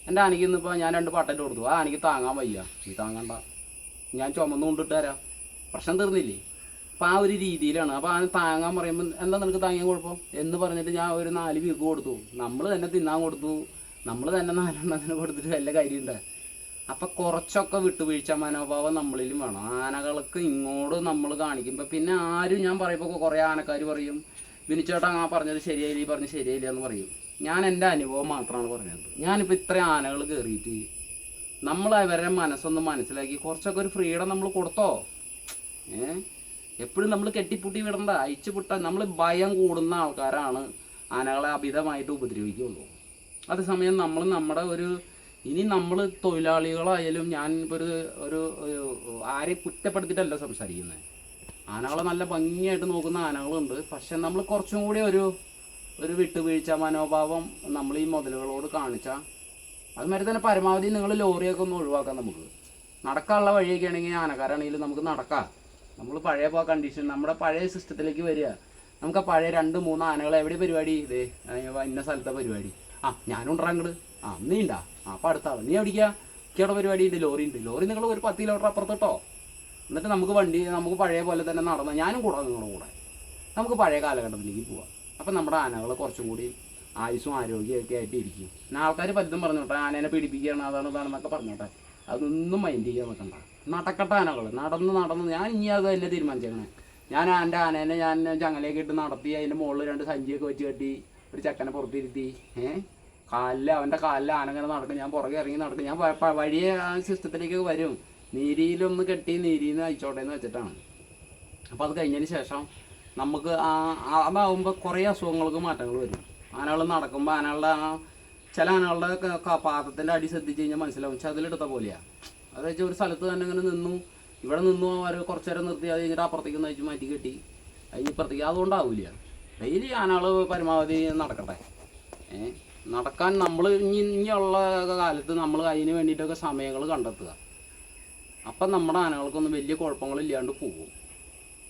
എൻ്റെ ആനയ്ക്ക് ഇന്നിപ്പോൾ ഞാൻ 2 പാട്ടറ്റ് കൊടുത്തു. ആ ആനയ്ക്ക് താങ്ങാൻ വയ്യ, നീ താങ്ങണ്ട, ഞാൻ ചുമന്ന് കൊണ്ടിട്ട് തരാം, പ്രശ്നം തീർന്നില്ലേ. അപ്പോൾ ആ ഒരു രീതിയിലാണ്. അപ്പോൾ ആന താങ്ങാൻ പറയുമ്പോൾ എന്താ നിനക്ക് താങ്ങിയാൻ കുഴപ്പം എന്ന് പറഞ്ഞിട്ട് ഞാൻ ഒരു 4 വീക്ക് കൊടുത്തു. നമ്മൾ തന്നെ തിന്നാൻ കൊടുത്തു, നമ്മൾ തന്നെ 4 കൊടുത്തിട്ട് വല്ല കാര്യമുണ്ട്. അപ്പം കുറച്ചൊക്കെ വിട്ടുവീഴ്ച മനോഭാവം നമ്മളിലും വേണം. ആനകൾക്ക് ഇങ്ങോട്ട് നമ്മൾ കാണിക്കുമ്പോൾ പിന്നെ ആരും ഞാൻ പറയുമ്പോൾ കുറേ ആനക്കാർ പറയും ബിനിച്ചേട്ടാ ആ പറഞ്ഞത് ശരിയായില്ല, ഈ പറഞ്ഞത് ശരിയായില്ല എന്ന് പറയും. ഞാൻ എൻ്റെ അനുഭവം മാത്രമാണ് പറഞ്ഞത്. ഞാനിപ്പോൾ ഇത്രയും ആനകൾ കയറിയിട്ട് നമ്മൾ അവരുടെ മനസ്സൊന്ന് മനസ്സിലാക്കി കുറച്ചൊക്കെ ഒരു ഫ്രീഡം നമ്മൾ കൊടുത്തോ. എപ്പോഴും നമ്മൾ കെട്ടിപ്പൂട്ടി വിടണ്ട, അയച്ചു വിട്ട. നമ്മൾ ഭയം കൂടുന്ന ആൾക്കാരാണ് ആനകളെ അമിതമായിട്ട് ഉപദ്രവിക്കുള്ളൂ. അതേസമയം നമ്മൾ നമ്മുടെ ഇനി നമ്മൾ തൊഴിലാളികളായാലും ഞാൻ ഇപ്പോൾ ഒരു ആരെ കുറ്റപ്പെടുത്തിയിട്ടല്ല സംസാരിക്കുന്നത്. ആനകളെ നല്ല ഭംഗിയായിട്ട് നോക്കുന്ന ആനകളുണ്ട്. പക്ഷെ നമ്മൾ കുറച്ചും കൂടി ഒരു വിട്ടുവീഴ്ച മനോഭാവം നമ്മൾ ഈ മുതലുകളോട് കാണിച്ചാൽ അതുമാതിരി തന്നെ പരമാവധി നിങ്ങൾ ലോറിയൊക്കെ ഒന്ന് ഒഴിവാക്കാം. നമുക്ക് നടക്കാനുള്ള വഴിയൊക്കെ ആണെങ്കിൽ ആനക്കാരാണെങ്കിലും നമുക്ക് നടക്കാം. നമ്മൾ പഴയ കണ്ടീഷൻ നമ്മുടെ പഴയ സിസ്റ്റത്തിലേക്ക് വരിക. നമുക്ക് ആ പഴയ 2-3 ആനകൾ എവിടെ പരിപാടി ഇതേ ഇന്ന സ്ഥലത്തെ പരിപാടി, ഞാനും ഉണ്ടാ അങ്ങോട്ട്, നീ ഉണ്ടാ, അപ്പോൾ അടുത്ത ആൾ നീ എവിടേക്കാ, ഇവിടെ പരിപാടി ഉണ്ട്, ലോറി ഉണ്ട്, ലോറി നിങ്ങൾ ഒരു 10 കിലോമീറ്റർ അപ്പുറത്തോട്ടോ. എന്നിട്ട് നമുക്ക് പഴയ പോലെ തന്നെ നടന്ന് ഞാനും കൂടാം നിങ്ങളുടെ കൂടെ നമുക്ക് പഴയ കാലഘട്ടത്തിലേക്ക് പോവാം. അപ്പം നമ്മുടെ ആനകൾ കുറച്ചും കൂടി ആയുസ്സും ആരോഗ്യമൊക്കെ ആയിട്ട് ഇരിക്കും. പിന്നെ ആൾക്കാർ പലതും പറഞ്ഞോട്ടെ, ആനേനെ പീഡിപ്പിക്കുകയാണ് ഇതാണെന്നൊക്കെ പറഞ്ഞോട്ടെ, അതൊന്നും മൈൻഡ് ചെയ്യാൻ വെക്കണ്ട. നടക്കട്ടെ ആനകൾ നടന്ന് ഞാൻ ഇനി അത് തന്നെ തീരുമാനിച്ചേക്കണേ. ഞാൻ എൻ്റെ ആനേനെ ഞാൻ ചങ്ങലയൊക്കെ ഇട്ട് നടത്തി അതിൻ്റെ മുകളിൽ 2 സഞ്ചിയൊക്കെ വെച്ച് കെട്ടി ഒരു ചക്കനെ പുറത്തിരുത്തി അവൻ്റെ കാലിൽ ആനങ്ങനെ നടക്കും, ഞാൻ പുറകെ ഇറങ്ങി നടക്കും. ഞാൻ വഴിയെ ആ സിസ്റ്റത്തിലേക്ക് വരും. നീരിയിലൊന്ന് കെട്ടി നീരിയിൽ നിന്ന് അയച്ചോട്ടെ എന്ന് വെച്ചിട്ടാണ്. അപ്പോൾ അത് കഴിഞ്ഞതിന് ശേഷം നമുക്ക് അതാവുമ്പോൾ കുറേ അസുഖങ്ങൾക്ക് മാറ്റങ്ങൾ വരും. ആനകൾ നടക്കുമ്പോൾ ആനകളുടെ ചില ആനകളുടെ പാദത്തിൻ്റെ അടി ശ്രദ്ധിച്ച് കഴിഞ്ഞാൽ മനസ്സിലാവും ചതിലെടുത്ത പോലെയാണ്. അത് വെച്ചാൽ ഒരു സ്ഥലത്ത് തന്നെ ഇങ്ങനെ ഇവിടെ നിന്നു അവർ കുറച്ച് നേരം നിർത്തി അത് കഴിഞ്ഞിട്ട് അപ്പുറത്തേക്ക് നയിച്ച് മാറ്റി കെട്ടി അതിന് ഇപ്പുറത്തേക്ക് അതുകൊണ്ടാവില്ല. ഡെയിലി ആനകൾ പരമാവധി നടക്കട്ടെ. നടക്കാൻ നമ്മൾ ഇനിയുള്ള കാലത്ത് നമ്മൾ അതിന് വേണ്ടിയിട്ടൊക്കെ സമയങ്ങൾ കണ്ടെത്തുക. അപ്പം നമ്മുടെ ആനകൾക്കൊന്നും വലിയ കുഴപ്പങ്ങളില്ലാണ്ട് പോകും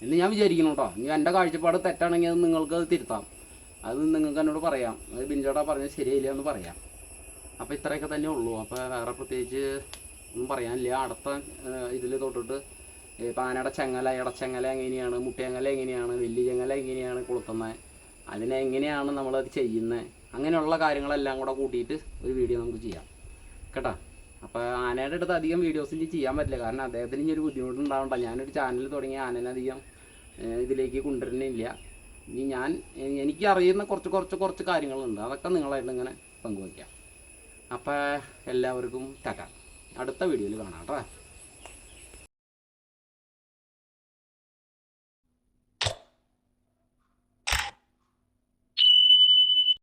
എന്ന് ഞാൻ വിചാരിക്കുന്നു കേട്ടോ. ഇനി എൻ്റെ കാഴ്ചപ്പാട് തെറ്റാണെങ്കിൽ അത് നിങ്ങൾക്കത് തിരുത്താം. അത് നിങ്ങൾക്ക് എന്നോട് പറയാം, അത് ബിൻചേട്ടാ പറഞ്ഞത് ശരിയായില്ല എന്ന് പറയാം. അപ്പോൾ ഇത്രയൊക്കെ തന്നെ ഉള്ളൂ. അപ്പോൾ വേറെ പ്രത്യേകിച്ച് ഒന്നും പറയാനില്ല. അടുത്ത ഇതിൽ തൊട്ടിട്ട് ഇപ്പം ആനയുടെ ചെങ്ങല, ഇടച്ചെങ്ങല എങ്ങനെയാണ്, മുട്ടിയങ്ങല എങ്ങനെയാണ്, വലിയ ചെങ്ങല എങ്ങനെയാണ് കൊളുത്തുന്നത്, അതിനെങ്ങനെയാണ് നമ്മളത് ചെയ്യുന്നത്, അങ്ങനെയുള്ള കാര്യങ്ങളെല്ലാം കൂടെ കൂട്ടിയിട്ട് ഒരു വീഡിയോ നമുക്ക് ചെയ്യാം കേട്ടോ. അപ്പോൾ ആനയുടെ അടുത്ത് അധികം വീഡിയോസിൽ ചെയ്യാൻ പറ്റില്ല, കാരണം അദ്ദേഹത്തിന് ഇനി ഒരു ബുദ്ധിമുട്ടുണ്ടാവണ്ട. ഞാനൊരു ചാനൽ തുടങ്ങിയ ആനനെ അധികം ഇതിലേക്ക് കൊണ്ടുവരുന്നില്ല. ഇനി എനിക്ക് അറിയുന്ന കുറച്ച് കാര്യങ്ങളുണ്ട്, അതൊക്കെ നിങ്ങളായിട്ട് ഇങ്ങനെ പങ്കുവയ്ക്കാം. അപ്പോൾ എല്ലാവർക്കും ടാറ്റ. അടുത്ത വീഡിയോയിൽ കാണാം കേട്ടോ.